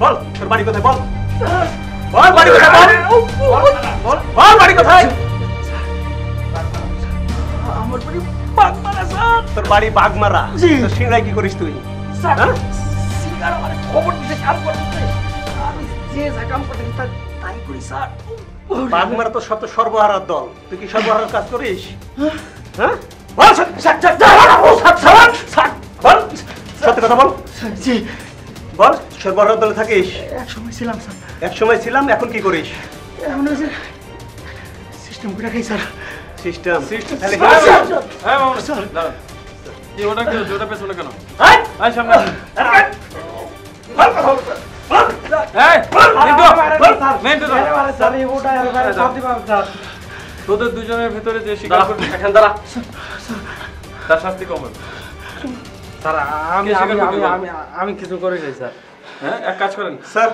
বল তোর বাড়ি কোথায়? বল বল বাড়ি কোথায়? বল বল বাড়ি কোথায়? আমার বাড়ি বাগমারা স্যার। তোর বাড়ি বাগমারা? তোর সিংড়ায় কি করিস তুই? স্যার সিঙ্গার মানে খবর দিতে কাম করতে, আমি যে যা কাম করতে তাই করি স্যার। বাগমারা তো সব তো সর্বহারার দল, তুই কি সর্বহারার কাজ করিস? হ্যাঁ বল সত্যি কথা বল। বল সর্বহারার দলে থাকিস? এক সময় ছিলাম স্যার। এক সময় ছিলাম, এখন কি করিস? এখন ওই যে সিস্টেম করে রাখি স্যার। সিস্টেম? তাহলে হ্যাঁ মামা স্যার দাঁড়ান। কি ওটা কি ওটা পেছনে কেন? এই সামনে এই মিন্টু স্যার এই ওটা আর সব দিবা স্যার। তোদের দুজনের ভিতরে যে শিকার করতে এখন দাঁড়া, তার শাস্তি কম হবে। স্যার আমি কিছু করি নাই স্যার। হ্যাঁ এক কাজ করেন স্যার,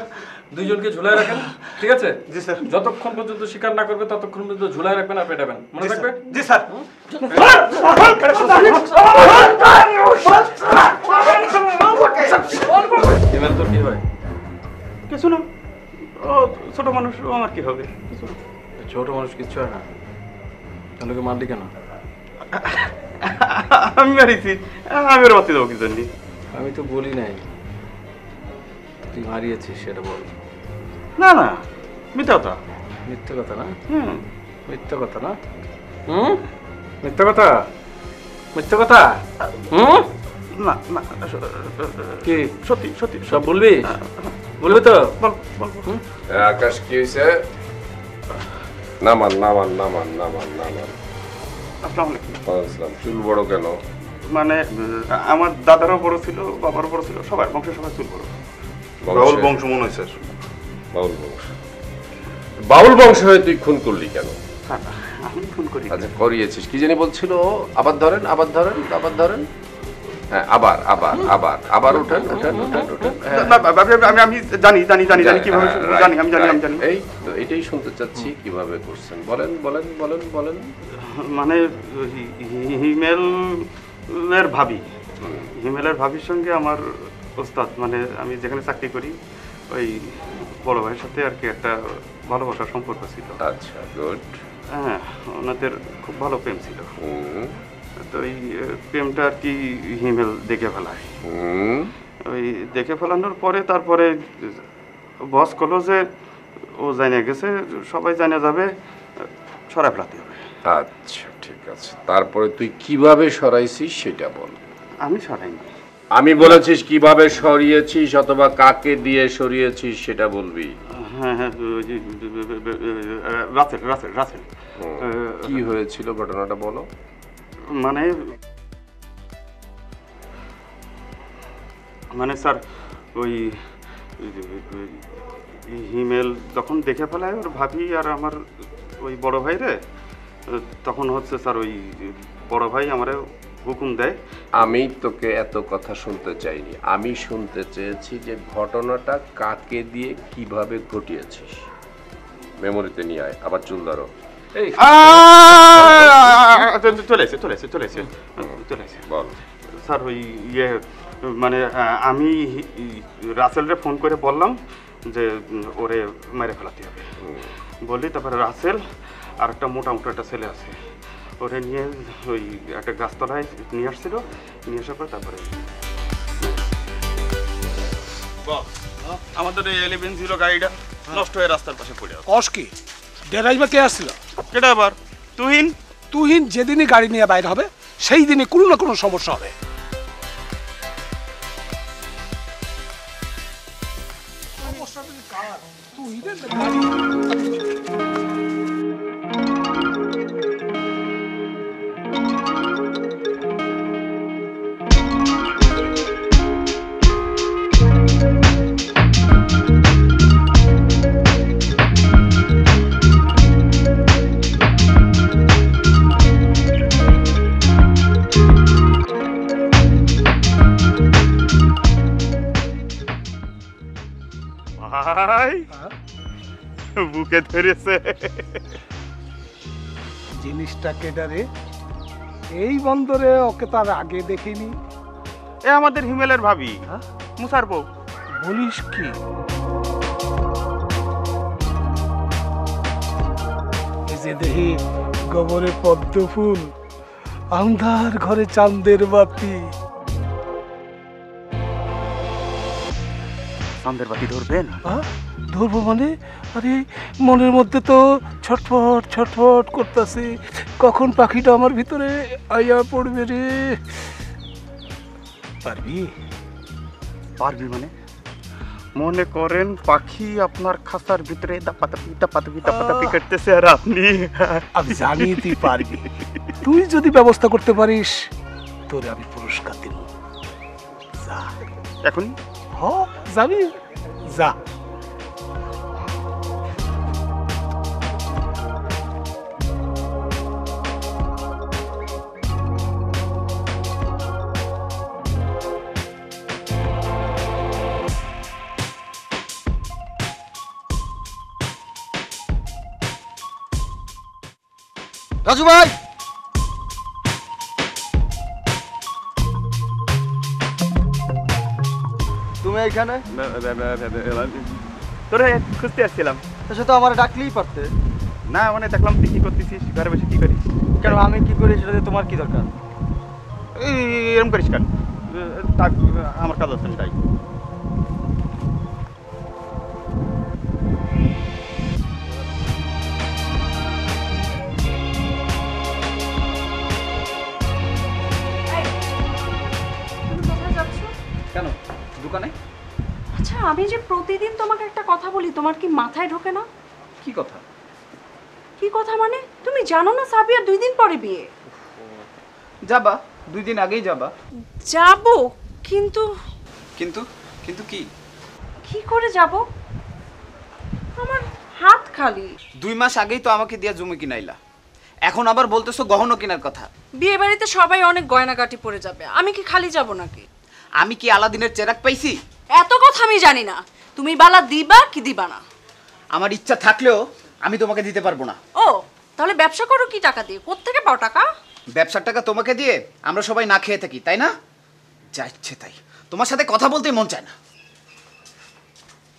দুইজনকে ঝুলায় রাখেন, ঠিক আছে? জি স্যার। যতক্ষণ পর্যন্ত শিকার না করবে ততক্ষণ পর্যন্ত ঝুলায় রাখবেন আর পেটাবেন, মনে থাকবে? জি স্যার। হিমেল তোর কি হয়? কিছু না, ও ছোট মানুষ, ও আমার কি হবে? ছোট মানুষ কিচ্ছু হয় না, তাহলে কি মারলি কেন? আমি মারিছি, আমি ওর বাতি দেবো কি জন্য? আমি তো বলি নাই তুই মারিয়েছিস, সেটা বল। না না, মিথ্যা কথা। মিথ্যে কথা না? হুম, মিথ্যে কথা না? হুম, মিথ্যে কথা, মিথ্যে কথা। হুম, না না, কি সত্যি সত্যি সব বলবি? বলবি তো? বল বল। আকাশ কি হয়েছে? নামান নামান নামান নামান নামান। আসসালামু আলাইকুম। আসসালাম। চুল বড় কেন? মানে আমার দাদারও বড় ছিল, বাবারও বড় ছিল, সবাই বংশের সবাই চুল বড়। বাউল বংশ মনে হয়েছে। বাউল বংশ? বাউল বংশ হয়ে তুই খুন করলি কেন? আমি খুন করি? আচ্ছা করিয়েছিস, কি জানি বলছিল? আবার ধরেন আবার ধরেন আবার ধরেন। হ্যাঁ আবার আবার আবার আবার উঠেন উঠেন উঠেন উঠেন। আমি জানি জানি জানি জানি কিভাবে জানি, আমি জানি আমি জানি। এই তো এটাই শুনতে চাচ্ছি, কিভাবে করছেন বলেন বলেন বলেন বলেন। মানে হিমেলের ভাবি, হিমেলের ভাবির সঙ্গে আমার ওস্তাদ, মানে আমি যেখানে চাকরি করি ওই বড় ভাইয়ের সাথে আর কি একটা ভালোবাসার সম্পর্ক ছিল। আচ্ছা গুড। হ্যাঁ, ওনাদের খুব ভালো প্রেম ছিল। তো এই প্রেমটা আর কি হিমেল দেখে ফেলায়। ওই দেখে ফেলানোর পরে তারপরে বস করলো যে ও জানিয়ে গেছে, সবাই জানিয়ে যাবে, সরাই ফেলাতে হবে। আচ্ছা ঠিক আছে, তারপরে তুই কিভাবে সরাইছিস সেটা বল। আমি সরাইনি। আমি বলেছিস কিভাবে সরিয়েছিস অথবা কাকে দিয়ে সরিয়েছিস সেটা বলবি। হ্যাঁ হ্যাঁ, রাসেল রাসেল রাসেল। কি হয়েছিল ঘটনাটা বলো। মানে মানে স্যার ওই হিমেল যখন দেখে ফেলায় ওর ভাবি আর আমার ওই বড় ভাই রে, তখন হচ্ছে স্যার ওই বড় ভাই আমারে হুকুম দেয়। আমি তোকে এত কথা শুনতে চাইনি, আমি শুনতে চেয়েছি যে ঘটনাটা কাকে দিয়ে কিভাবে ঘটিয়েছিস। মেমোরিতে নিয়ে আয়, আবার চুল ধরো। চলে এসে বল স্যার। ওই ইয়ে মানে আমি রাসেলরে ফোন করে বললাম যে ওরে মেরে ফেলাতে হবে বললি, তারপরে রাসেল আর একটা মোটা একটা ছেলে আছে, ওরে নিয়ে ওই একটা গাছতলায় নিয়ে আসছিল, নিয়ে আসার পর তারপরে আমাদের এই 11-0 গাড়িটা নষ্ট হয়ে রাস্তার পাশে পড়ে আছে। কস কি ড্রাইভার কে আসছিল? কেটা আবার? তুহিন যেদিনই গাড়ি নিয়ে বাইরে হবে সেই দিনই কোনো না কোনো সমস্যা হবে। ভাই বুকে ধরেছে। জিনিসটা কেডারে? এই বন্দরে ওকে তার আগে দেখিনি। এ আমাদের হিমেলের ভাবি, মুসার বউ। বলিস কি? এই যে দেহি গোবরে পদ্ম ফুল, আন্ধার ঘরে চাঁদের বাতি। চাঁদের বাতি ধরবেন? ধরবো মানে? আরে মনের মধ্যে তো ছটফট ছটফট করতেছে, কখন পাখিটা আমার ভিতরে আইয়া পড়বে রে। পারবি? পারবি মানে? মনে করেন পাখি আপনার খাঁচার ভিতরে দাপাতাপি করতেছে আর আপনি? আমি জানি তুই পারবি। তুই যদি ব্যবস্থা করতে পারিস তোরে আমি পুরস্কার দেব। যা এখনই? যাবি? যা। রাজু ভাই, তুমি এইখানে? তোরে খুঁজতে আসছিলাম। সে তো আমার ডাকলেই পারতে। না মানে দেখলাম তুই কি করতেছিস, ঘরে বসে কি করিস? কেন আমি কি করি সেটাতে তোমার কি দরকার? এরকম করিস কেন? থাক, আমার কাজ আছে, আমি তাই। কেন দোকানে? আচ্ছা, আমি যে প্রতিদিন তোমাকে একটা কথা বলি, তোমার কি মাথায় ঢোকে না? কি কথা? কি কথা মানে? তুমি জানো না সাবিয়ার 2 দিন পরে বিয়ে? যাবা, 2 দিন আগেই যাবা। যাবো, কিন্তু কিন্তু কিন্তু কি? কি করে যাব? আমার হাত খালি। 2 মাস আগেই তো আমাকে দিয়া জমি কিনাইলা, এখন আবার বলতেছো গহনা কেনার কথা। বিয়ে বাড়িতে সবাই অনেক গয়নাগাটি পরে যাবে, আমি কি খালি যাব নাকি? আমি কি আলাদিনের চেরাগ পাইছি? এত কথা আমি জানি না। তুমি বালা দিবা কি দিবা না? আমার ইচ্ছা থাকলেও আমি তোমাকে দিতে পারবো না। ও, তাহলে ব্যবসা করো কি টাকা দিয়ে? কোত্থেকে পাও টাকা? ব্যবসার টাকা তোমাকে দিয়ে আমরা সবাই না খেয়ে থাকি, তাই না? যা ইচ্ছে তাই, তোমার সাথে কথা বলতেই মন চায় না।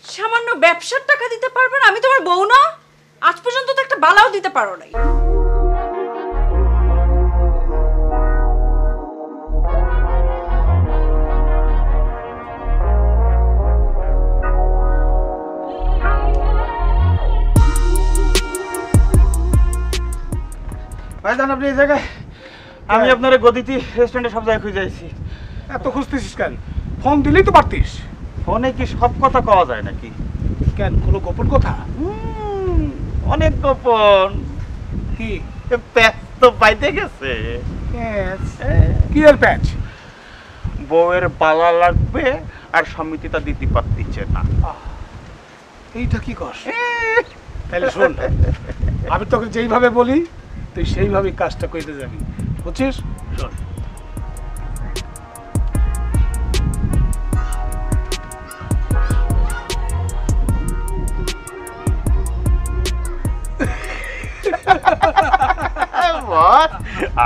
সামান্য ব্যবসার টাকা দিতে পারবে না? আমি তোমার বউ না? আজ পর্যন্ত তো একটা বালাও দিতে পারো নাই। ভাইজান আপনি এই জায়গায়? আমি আপনার গদিতি রেস্টুরেন্টে সব জায়গায় খুঁজে আইছি। এত খুঁজতেছিস কেন? ফোন দিলেই তো পারতিস। ফোনে কি সব কথা কওয়া যায় নাকি? কেন, কোনো গোপন কথা? অনেক গোপন। কি? প্যাচ তো পাইতে গেছে। কি এর প্যাচ? বউয়ের বালা লাগবে আর সমিতিটা দিতে পারতিছে না। এইটা কি কর? তাহলে শোন, আমি তোকে যেইভাবে বলি তুই সেইভাবেই কাজটা করতে যাবি, বুঝছিস? শোন,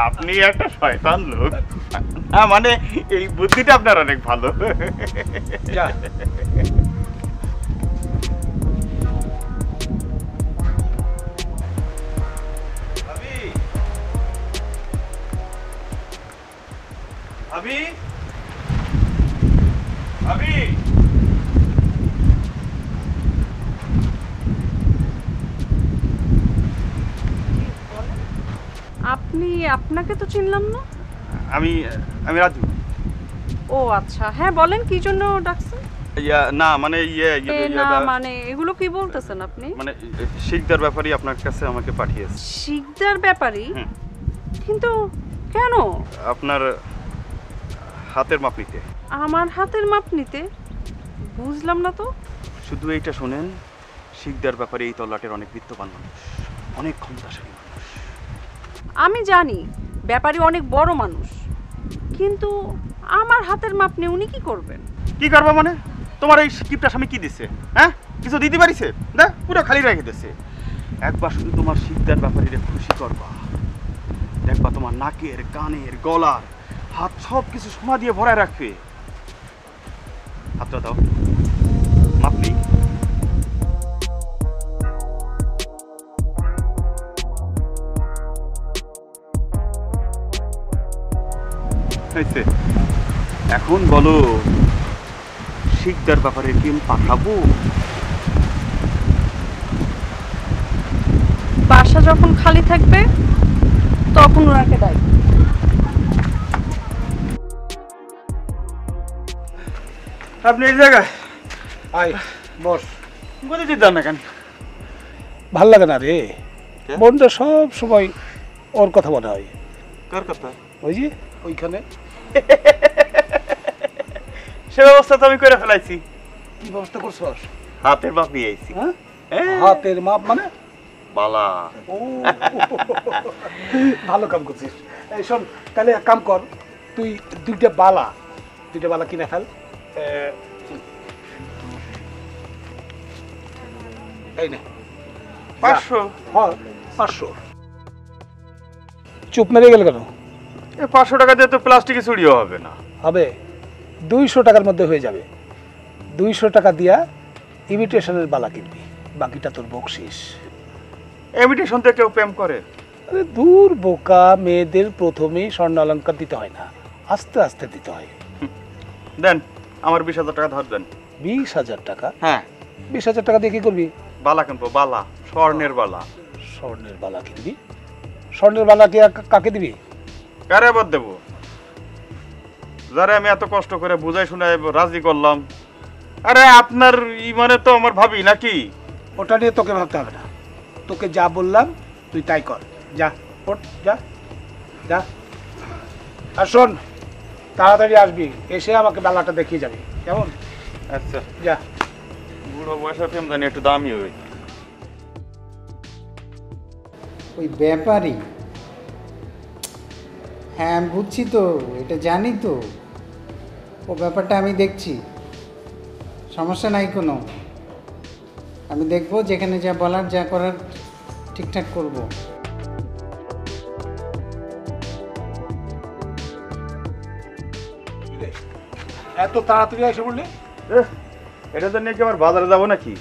আপনি একটা শয়তান লোক। মানে এই বুদ্ধিটা আপনার অনেক ভালো। যা। আবি আবি আপনি, আপনাকে তো চিনলাম না। আমি আমি রাজু। ও আচ্ছা, হ্যাঁ বলেন কি জন্য ডাকছেন? না মানে না মানে এগুলো কি বলতেছেন আপনি? মানে শিকদার ব্যাপারই আপনার কাছে আমাকে পাঠিয়েছে। শিকদার ব্যাপারই? কিন্তু কেন? আপনার হাতের মাপ নিতে। আমার হাতের মাপ নিতে? বুঝলাম না তো। শুধু এইটা শুনেন, শিকদার ব্যাপারে এই তল্লাটের অনেক বিত্তবান মানুষ, অনেক ক্ষমতাশালী মানুষ। আমি জানি ব্যাপারী অনেক বড় মানুষ, কিন্তু আমার হাতের মাপ নিয়ে উনি কি করবেন? কি করবা মানে? তোমার এই স্ক্রিপ্টটা স্বামী কি দিছে? হ্যাঁ, কিছু দিতে পারিছে না? পুরো খালি রেখে দিছে। একবার শুধু তোমার শিকদার ব্যাপারীরে খুশি করবা, দেখবা তোমার নাকের, কানের, গলার, হাত সব কিছু সোনা দিয়ে ভরায় রাখবে। হাতটা দাও, মাপলি। এখন বলো, শিকদার ব্যাপারে টিম পাঠাবো? বাসা যখন খালি থাকবে তখন ওনাকে ডাক। আপনি এই জায়গায় আয় বস। বলে দিতাম না কেন? ভাল লাগে না রে, মনটা সব সময় ওর কথা মনে হয়। কার কথা? ওই যে ওইখানে। সে ব্যবস্থা তো আমি করে ফেলাইছি। কি ব্যবস্থা করছস? হাতের মাপ নিয়ে আইছি। হাতের মাপ মানে? বালা। ও ভালো কাম করছিস। এই শোন, তাহলে এক কাম কর, তুই দুইটা বালা কিনে ফেল। এই নে 500। হ্যাঁ 500। চুপ মেরে গেল কেন? 500 টাকা দিয়ে তো প্লাস্টিকে চুরিও হবে না। হবে, 200 টাকার মধ্যে হয়ে যাবে। 200 টাকা দিয়া ইমিটেশনের বালা কিনবি, বাকিটা তোর বকশিস। ইমিটেশন থেকে কেউ প্রেম করে? আরে দূর বোকা, মেয়েদের প্রথমেই স্বর্ণ অলংকার দিতে হয় না, আস্তে আস্তে দিতে হয়। দেন, আমার 20,000 টাকা ধার দেন। 20,000 টাকা? হ্যাঁ। 20,000 টাকা দিয়ে কি করবি? বালা কিনবো, বালা, স্বর্ণের বালা। স্বর্ণের বালা কিনবি? স্বর্ণের বালা কি কাকে দিবি? কারে আবার দেবো? যারা আমি এত কষ্ট করে বুঝাই শুনাই রাজি করলাম। আরে আপনার মানে তো আমার ভাবি নাকি? ওটা নিয়ে তোকে ভাবতে হবে না, তোকে যা বললাম তুই তাই কর। যা ওঠ, যা যা। আর শোন, তাড়াতাড়ি আসবি, এসে আমাকে বালাটা দেখিয়ে যাবি, কেমন? আচ্ছা যা। বুড়ো বয়সের প্রেম জানি একটু দামি হই। ওই ব্যাপারই? হ্যাঁ আমি বুঝছি তো, এটা জানি তো, ও ব্যাপারটা আমি দেখছি, সমস্যা নাই কোনো। আমি দেখবো, যেখানে যা বলার যা করার ঠিকঠাক করব। এত তাড়াতাড়ি এসে বললি? এটা তো নিয়ে কি আমার বাজারে যাবো নাকি?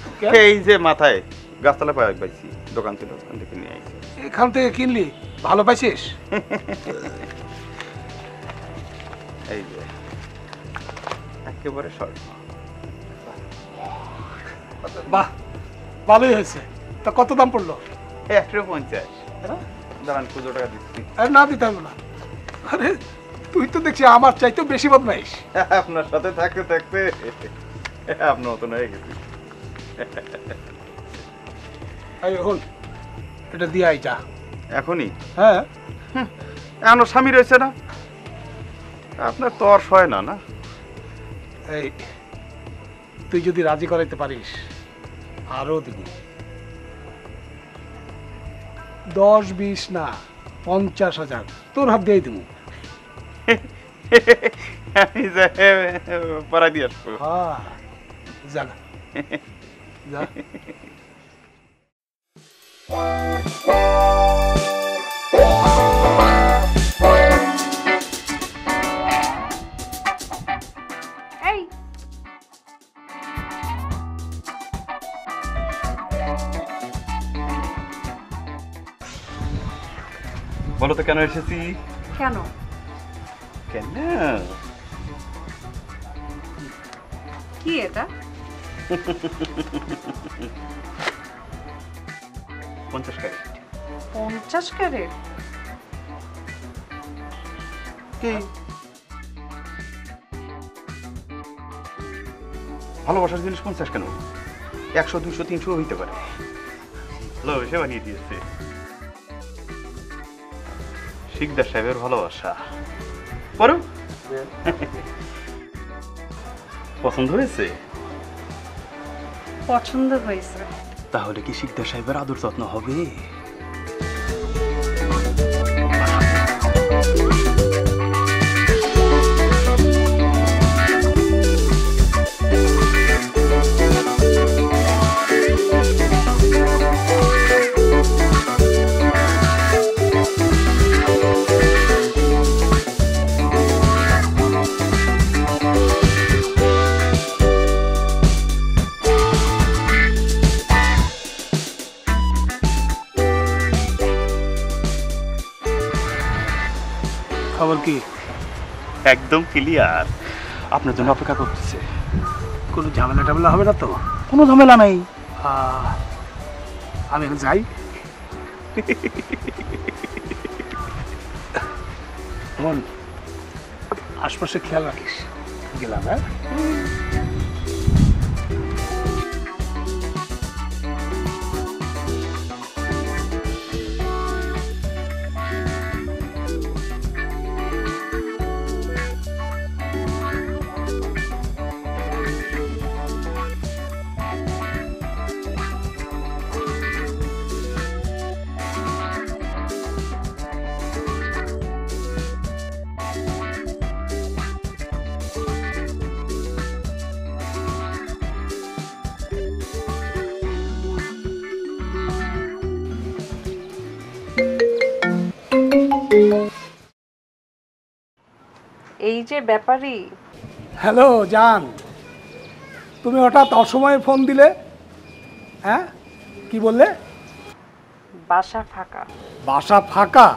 এই যে মাথায় গাছতলা পাইছি, দোকান ছিল, ওখান থেকে নিয়ে আইছি। এখান থেকে কিনলি? ভালো পাইছিস? এই যে একেবারে স্বর্ণ। বাহ, ভালোই হয়েছে। তা কত দাম পড়লো? 150। দাঁড়ান, 200 টাকা দিচ্ছি। আরে না, দিতে হবে না। আরে তুই তো দেখছি আমার চাইতেও বেশি বদমাইশ। আপনার সাথে থাকতে থাকতে আপনি নতুন হয়ে গেছি। এখন এটা দিয়ে আইটা এখনই? হ্যাঁ। এখনো স্বামী রয়েছে না আপনার? তো আর সয় না। না এই তুই যদি রাজি করাইতে পারিস আরো দিব 10-20 না 50,000 তোর হাত দিয়ে দিব। আমি পড়া দিয়ে আসবো। হ্যাঁ জানা যা। এই বলো তো কেন এসেছি? কেন? কেন কি এটা? 50 ক্যারেট। 50 ক্যারেট? কি ভালোবাসার জিনিস 50 কেন? 100, 200, 300 হইতে পারে। ভালোবেসে বানিয়ে দিয়েছে। শিকদার সাহেবের ভালোবাসা। পড়ো। পছন্দ হয়েছে? পছন্দ হয়েছে। তাহলে কি শিকদার সাহেবের আদর যত্ন হবে? খবর কি? একদম ক্লিয়ার। আপনার জন্য অপেক্ষা করতেছে। কোনো ঝামেলা টামেলা হবে না তো? কোনো ঝামেলা নাই। আমি এখন যাই। মন আশপাশে খেয়াল রাখিস। গেলাম। হ্যাঁ এই যে ব্যাপারী। হ্যালো জান, তুমি হঠাৎ অসময়ে ফোন দিলে? হ্যাঁ কি বললে? বাসা ফাঁকা। বাসা ফাঁকা?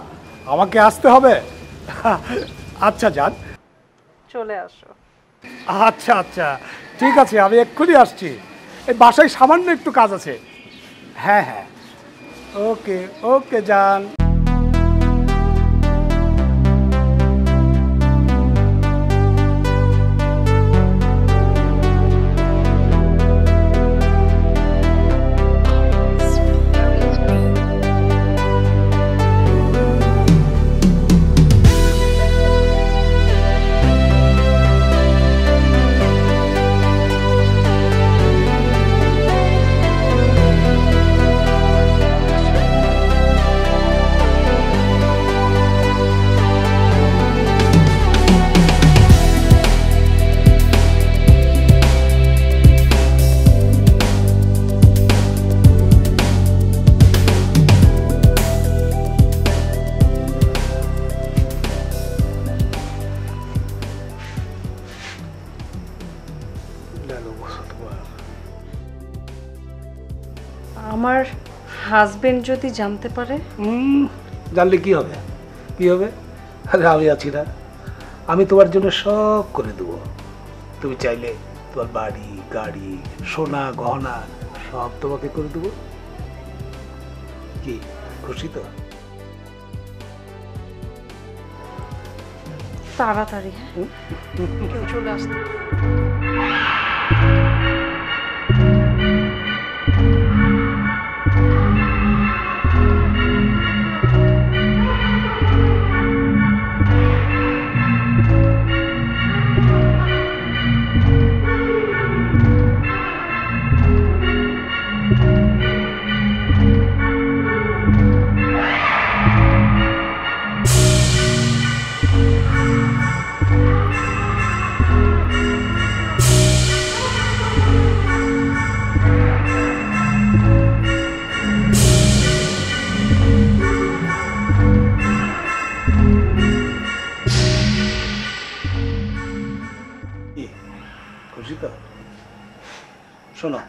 আমাকে আসতে হবে? আচ্ছা জান, চলে আসো। আচ্ছা আচ্ছা ঠিক আছে, আমি এক্ষুনি আসছি। এই বাসায় সামান্য একটু কাজ আছে। হ্যাঁ হ্যাঁ ওকে ওকে জান। আমার হাজবেন্ড যদি জানতে পারে? জানলে কি হবে? কি হবে? আরে আমি আছি না, আমি তোমার জন্য সব করে দেবো। তুমি চাইলে তোমার বাড়ি গাড়ি সোনা গহনা সব তোমাকে করে দেবো। কি খুশি তো? তাড়াতাড়ি কেউ চলে আসতে। শোনো,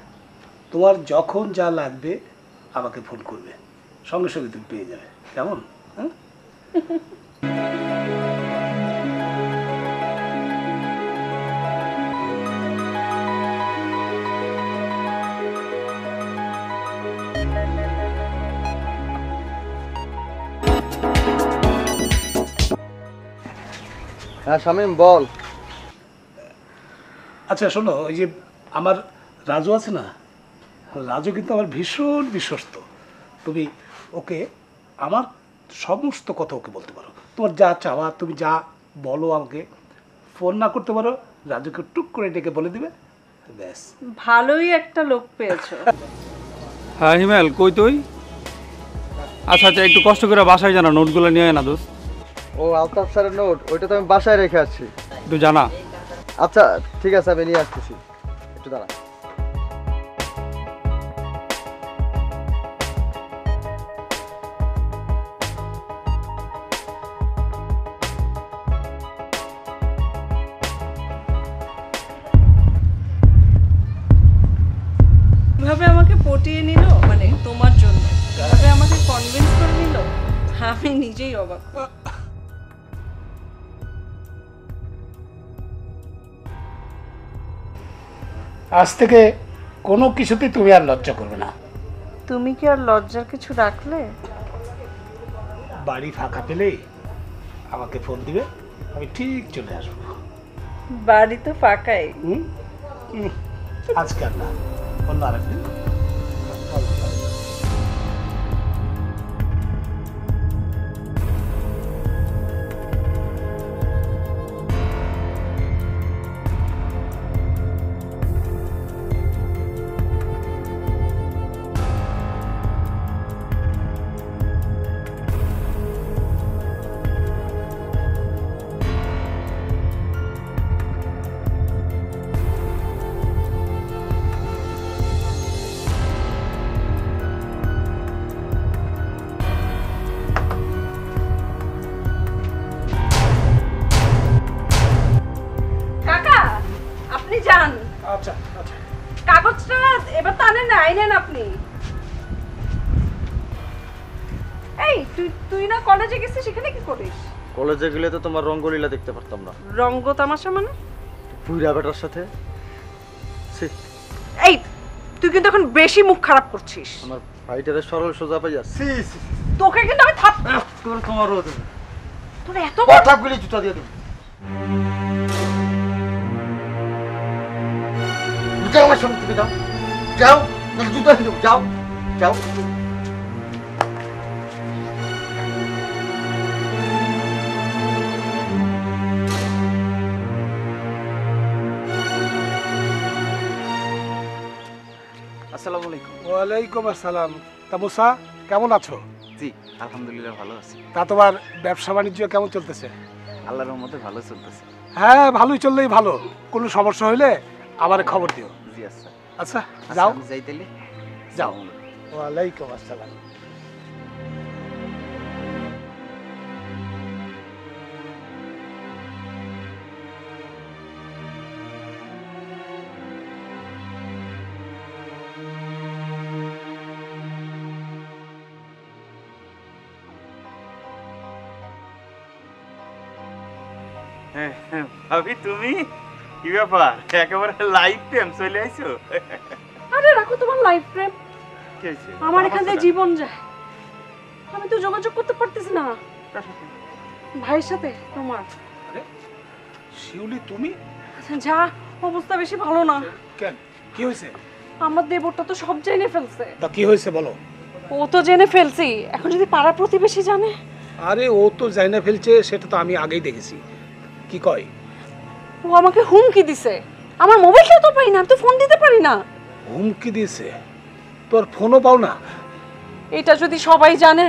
তোমার যখন যা লাগবে আমাকে ফোন করবে, সঙ্গে সঙ্গে তুমি পেয়ে যাবে। কেমন? হ্যাঁ, হ্যাঁ শামীম বল। আচ্ছা শোনো, ওই যে আমার রাজু আছে না, রাজু কিন্তু আমার ভীষণ বিশ্বস্ত। তুমি ওকে আমার সমস্ত কথা ওকে বলতে পারো, তোমার যা চাওয়া তুমি যা বলো আমাকে। ফোন না করতে পারো, রাজুকে টুক করে ডেকে বলে দিবে, ব্যাস। ভালোই একটা লোক পেয়েছো। হ্যাঁ হিমেল, কই তুই? আচ্ছা আচ্ছা, একটু কষ্ট করে বাসায় জানা, নোটগুলো নিয়ে আয় না দোস্ত। ও আলতাফ স্যারের নোট, ওইটা তো আমি বাসায় রেখে আসছি। একটু জানা। আচ্ছা ঠিক আছে, আমি নিয়ে আসতেছি, একটু দাঁড়া। কিভাবে আমাকে পটিয়ে নিল, মানে তোমার জন্য কিভাবে আমাকে কনভিন্স করে নিল, আমি নিজেই অবাক। আজ থেকে কোনো কিছুতেই তুমি আর লজ্জা করবে না। তুমি কি আর লজ্জার কিছু রাখলে? বাড়ি ফাঁকা পেলেই আমাকে ফোন দিবে, আমি ঠিক চলে আসবো। বাড়ি তো ফাঁকাই। আজকে আর না, অন্য আরেকদিন। যান। আচ্ছা আচ্ছা, কাগজটা এবার টানেন না, আইনেন আপনি। এই তুই না কলেজে গেছিস, সেখানে কি করিস? কলেজে গেলে তো তোমার রঙ্গলীলা দেখতে পারতাম না। রঙ্গ তামাশা মানে? বুইড়া বেটার সাথে। এই তুই কিন্তু এখন বেশি মুখ খারাপ করছিস। আমার ভাইটারে সরল সোজা পাইয়া তোকে কিন্তু আমি তোমারও তোর এত কথাগুলি জুতা দিয়ে দেব। যাও আমার সঙ্গে থেকে যাও, যাও জুতা দিয়ে দেবো, যাও যাও। আসসালামু আলাইকুম। ওয়ালাইকুম আসসালাম। তা মুসা, কেমন আছো? জি আলহামদুলিল্লাহ ভালো আছি। তা তোমার ব্যবসা বাণিজ্য কেমন চলতেছে? আল্লাহর রহমতে ভালো চলতেছে। হ্যাঁ ভালোই চললেই ভালো, কোনো সমস্যা হইলে আমার খবর দিও। জি আচ্ছা। আচ্ছা যাও, যাই তাইলে। যাও। ওয়ালাইকুম আসসালাম। ভাবি তুমি কি ব্যাপার, একেবারে লাইফ প্রেম চলে আইছো? আরে রাখো তোমার লাইফ প্রেম, আমার এখান থেকে জীবন যায়। আমি তো যোগাযোগ করতে পারতেছি না ভাইয়ের সাথে তোমার। শিউলি তুমি? যা অবস্থা বেশি ভালো না। কেন, কি হয়েছে? আমার দেবরটা তো সব জেনে ফেলছে। তা কি হয়েছে বলো? ও তো জেনে ফেলছি, এখন যদি পাড়া প্রতিবেশী জানে। আরে ও তো জানা ফেলছে, সেটা তো আমি আগেই দেখেছি। কি কয়? ও আমাকে হুমকি দিছে, আমার মোবাইলটা তো পাই না, আমি তো ফোন দিতে পারি না। হুমকি দিয়েছে? তোর ফোনও পাও না? এটা যদি সবাই জানে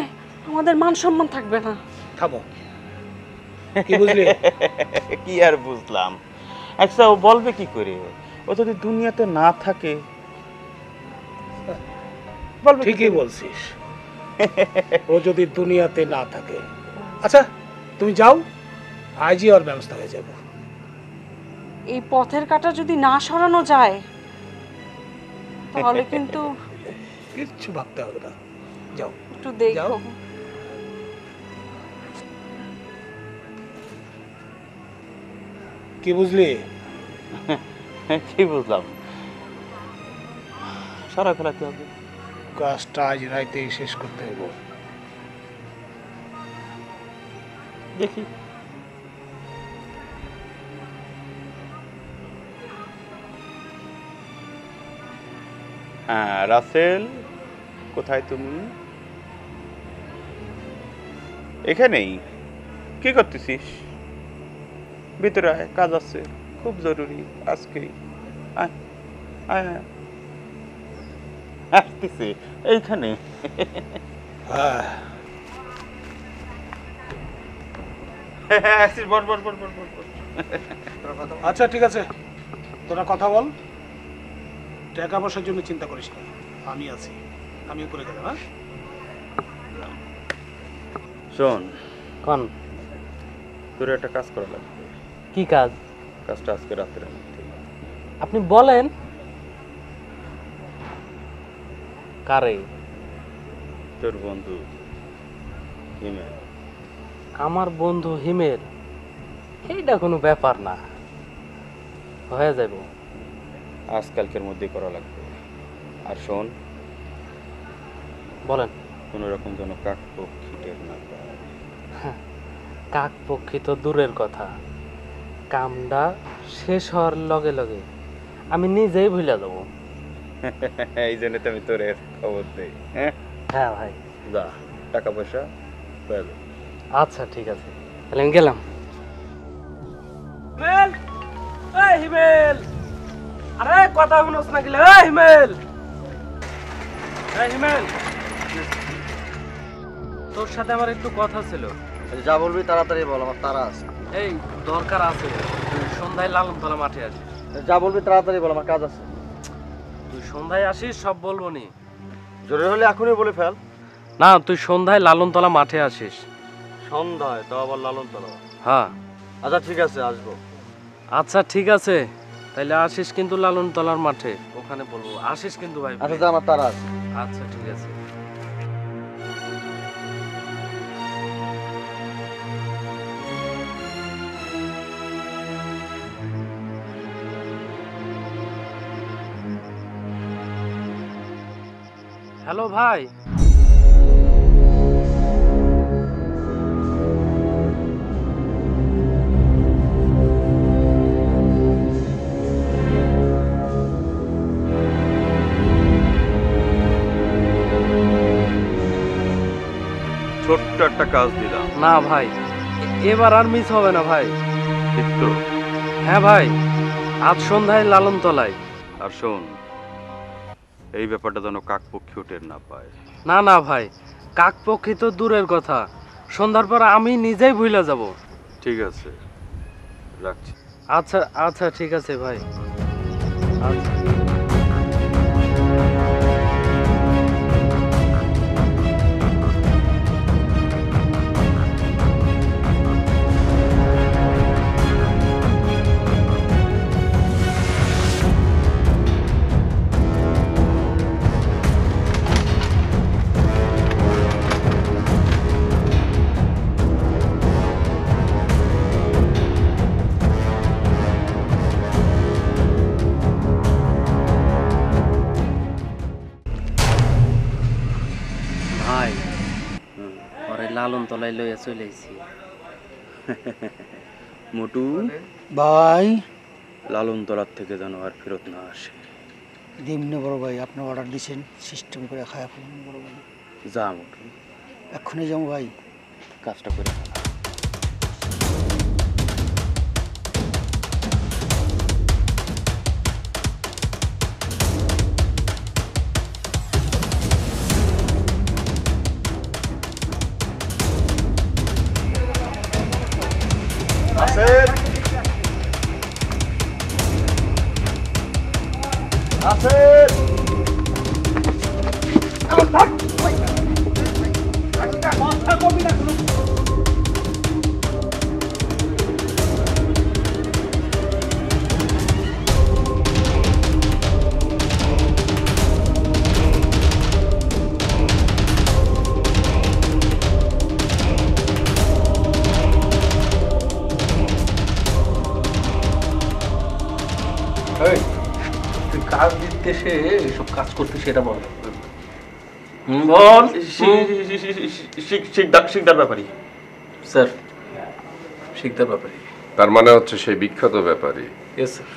আমাদের মান সম্মান থাকবে না। থামো, কি বুঝলি? কি আর বুঝলাম। আচ্ছা ও বলবে কি করে, ও যদি দুনিয়াতে না থাকে? ঠিকই বলছিস, ও যদি দুনিয়াতে না থাকে। আচ্ছা তুমি যাও, আজই ওর ব্যবস্থা হয়ে যাবে। এই পথের কাঁটা যদি না সরানো যায় তাহলে কিন্তু কিচ্ছু ভাবতে হবে না, যাও একটু দেখো। কি বুঝলি? কি বুঝলাম? সারা ফেলাতে হবে, কাজটা আজ রাইতেই শেষ করতে হবে। দেখি হ্যাঁ রাসেল, কোথায় তুমি? এখানেই। কি করতেছিস? ভিতরে আয়, কাজ আছে খুব জরুরি আজকেই। আয় আয় আয়, আসতেছি এইখানে। বস বস বস বস বস বস। আচ্ছা ঠিক আছে, তোরা কথা বল, টাকা পয়সার জন্য চিন্তা করিস না, আমি আছি, আমি উপরে গেলাম। হ্যাঁ শোন কোন, তোর একটা কাজ করা লাগবে। কি কাজ? কাজটা আজকে রাতের মধ্যে। আপনি বলেন। কারে? তোর বন্ধু হিমেল। আমার বন্ধু হিমেল? এইটা কোনো ব্যাপার না, হয়ে যাব। আজকালকের মধ্যে করা লাগবে। আর শোন, বলেন। কোনো রকম যেন কাকপক্ষী টের না পায়। কাকপক্ষী তো দূরের কথা, কামটা শেষ হওয়ার লগে লগে আমি নিজেই ভুলে যাব। এই জন্য তো আমি তোর খবর দেই। হ্যাঁ ভাই, যা টাকা পয়সা পেয়ে যাবে। আচ্ছা ঠিক আছে, তাহলে আমি গেলাম। হিমেল, এই হিমেল, আরে কথা শুনোস না গেলে? এই হিমেল, এই হিমেল, তোর সাথে আমার একটু কথা ছিল। যা বলবি তাড়াতাড়ি বল, আমার তারা আছে। এই দরকার আছে, তুই সন্ধ্যায় লালনতলা মাঠে আসিস। যা বলবি তাড়াতাড়ি বল, আমার কাজ আছে। তুই সন্ধ্যায় আসিস, সব বলবো নি। জরুরি হলে এখনই বলে ফেল। না, তুই সন্ধ্যায় লালনতলা মাঠে আসিস। সন্ধ্যায়? তাও আবার লালনতলা? হ্যাঁ। আচ্ছা ঠিক আছে, আসবো। আচ্ছা ঠিক আছে, তাইলে আসিস কিন্তু লালনতলার মাঠে, ওখানে বলবো। আসিস কিন্তু ভাই। আচ্ছা, আমার তারা আছে। আচ্ছা ঠিক আছে। হ্যালো ভাই, ছোট্ট একটা কাজ দিলাম। না ভাই, এবার আর মিস হবে না ভাই। ঠিক তো? হ্যাঁ ভাই, আজ সন্ধ্যায় লালনতলায়। আর শোন, এই ব্যাপারটা যেন কাকপক্ষী টের না পায়। না না ভাই, কাকপক্ষী তো দূরের কথা, সন্ধ্যার পর আমি নিজেই ভুলে যাব। ঠিক আছে, রাখছি। আচ্ছা আচ্ছা ঠিক আছে ভাই। আচ্ছা। ভাই, পরে লালনতলায় লইয়া চলে আইছি। মোটু ভাই, লালনতলার থেকে যেন আর ফেরত না আসে। দিমনে বড় ভাই, আপনি অর্ডার দিয়েছেন, সিস্টেম করে খায়া ফেলেন বড় ভাই। যা মোটু, এক্ষুনি যাবো ভাই, কাজটা করে ফেলা। বিদেশে এসব কাজ করতে সেটা বল। বল। শিকদার ব্যাপারী স্যার, শিকদার ব্যাপারী। তার মানে হচ্ছে সেই বিখ্যাত ব্যাপারী। Yes sir.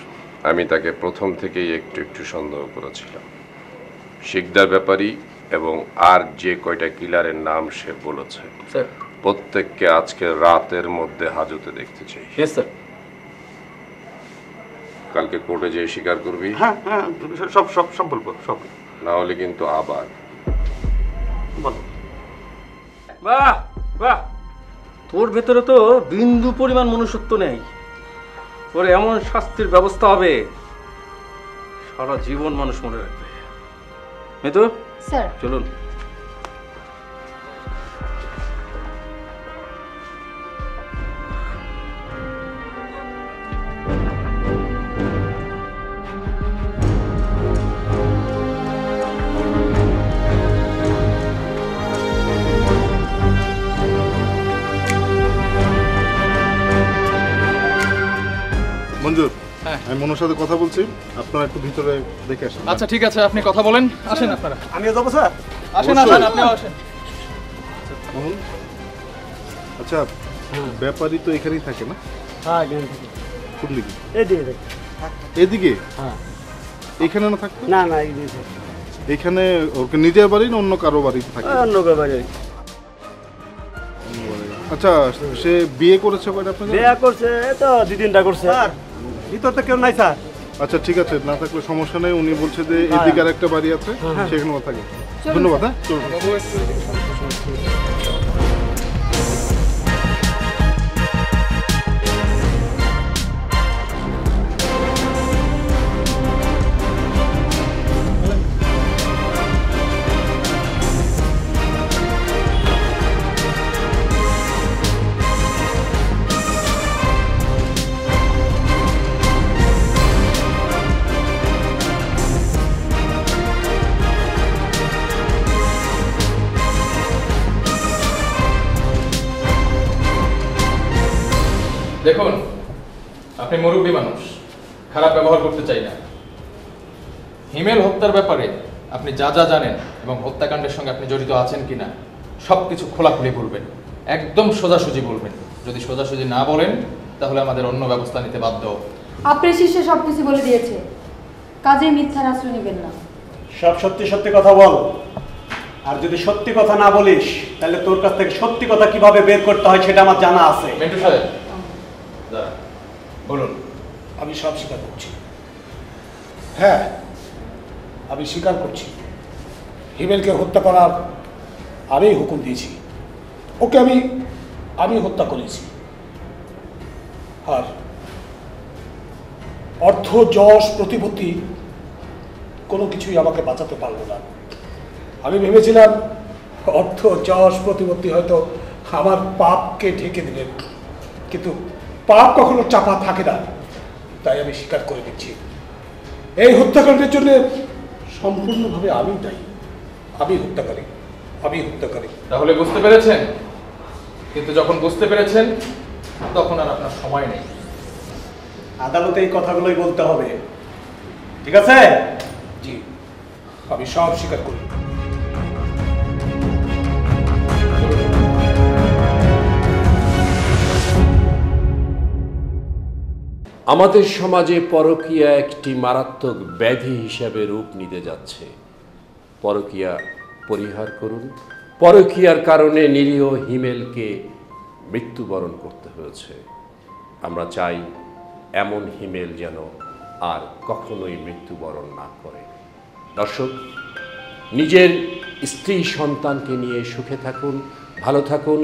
আমি তাকে প্রথম থেকেই একটু একটু সন্দেহ করেছিলাম। শিকদার ব্যাপারী এবং আর যে কয়টা কিলারের নাম সে বলেছে স্যার, প্রত্যেককে আজকে রাতের মধ্যে হাজতে দেখতে চাই। Yes sir. কালকে কোর্টে যেয়ে স্বীকার করবি? হ্যাঁ হ্যাঁ, সব সব সব বলবো, সব। না হলে কিন্তু আবার বলো। বাহ বাহ, তোর ভেতরে তো বিন্দু পরিমাণ মনুষ্যত্ব নেই। তোর এমন শাস্তির ব্যবস্থা হবে সারা জীবন মানুষ মনে রাখবে। মিতু স্যার, চলুন। মঞ্জুর, আমি মনুর সাথে কথা বলছি, আপনারা একটু ভিতরে দেখে আসেন। আচ্ছা ঠিক আছে, আপনি কথা বলেন, আসেন আপনারা। আমিও যাবো স্যার। আসেন আসেন, আপনিও আসেন। মামুন, আচ্ছা ব্যাপারী তো এখানেই থাকে না? হ্যাঁ, এখানে থাকি। কোন দিকে? এদিকে থাকি। এদিকে? হ্যাঁ। এখানে না থাকতো? না না, এদিকে থাকি। এখানে ওর নিজের বাড়ি না অন্য কারো বাড়িতে থাকে? অন্য কারো বাড়ি। আচ্ছা, সে বিয়ে করেছে কয়টা আপনাদের? বিয়ে করছে তো 2-3টা করছে। স্যার, ভিতর তো কেউ নাই স্যার। আচ্ছা ঠিক আছে, না থাকলে সমস্যা নেই। উনি বলছে যে এদিকে আর একটা বাড়ি আছে, সেখানে থাকে। ধন্যবাদ। হ্যাঁ, চলুন। দেখুন, আপনি মুরব্বী মানুষ, খারাপ ব্যবহার করতে চাই না। হিমেল হত্যার ব্যাপারে আপনি যা যা জানেন এবং হত্যাকাণ্ডের সঙ্গে আপনি জড়িত আছেন কিনা সব কিছু খোলাখুলি বলবেন, একদম সোজাসুজি বলবেন। যদি সোজাসুজি না বলেন তাহলে আমাদের অন্য ব্যবস্থা নিতে বাধ্য। আপনার শিষ্য সবকিছু বলে দিয়েছে, কাজে মিথ্যার আশ্রয় নেবেন না। সব সত্যি সত্যি কথা বল। আর যদি সত্যি কথা না বলিস তাহলে তোর কাছ থেকে সত্যি কথা কিভাবে বের করতে হয় সেটা আমার জানা আছে। মিন্টু সাহেব, বলুন। আমি সব স্বীকার করছি। হ্যাঁ, আমি স্বীকার করছি হিমেলকে হত্যা করার আমি হুকুম দিয়েছি। ওকে আমি হত্যা করেছি। আর অর্থ, যশ, প্রতিপত্তি কোনো কিছুই আমাকে বাঁচাতে পারলো না। আমি ভেবেছিলাম অর্থ, যশ, প্রতিপত্তি হয়তো আমার পাপকে ঢেকে দিলেন, কিন্তু পাপ কখনো চাপা থাকে না। তাই আমি স্বীকার করে দিচ্ছি, এই হত্যাকাণ্ডের জন্য সম্পূর্ণভাবে আমি দায়ী। আমি হত্যাকারী। তাহলে বুঝতে পেরেছেন? কিন্তু যখন বুঝতে পেরেছেন তখন আর আপনার সময় নেই। আদালতে এই কথাগুলোই বলতে হবে, ঠিক আছে? জি, আমি সব স্বীকার করি। আমাদের সমাজে পরকীয়া একটি মারাত্মক ব্যাধি হিসাবে রূপ নিতে যাচ্ছে। পরকীয়া পরিহার করুন। পরকীয়ার কারণে নিরীহ হিমেলকে মৃত্যুবরণ করতে হয়েছে। আমরা চাই এমন হিমেল যেন আর কখনোই মৃত্যুবরণ না করে। দর্শক, নিজের স্ত্রী সন্তানকে নিয়ে সুখে থাকুন, ভালো থাকুন।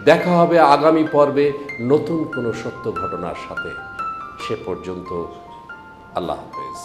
দেখা হবে আগামী পর্বে নতুন কোনো সত্য ঘটনার সাথে। সে পর্যন্ত আল্লাহ হাফেজ।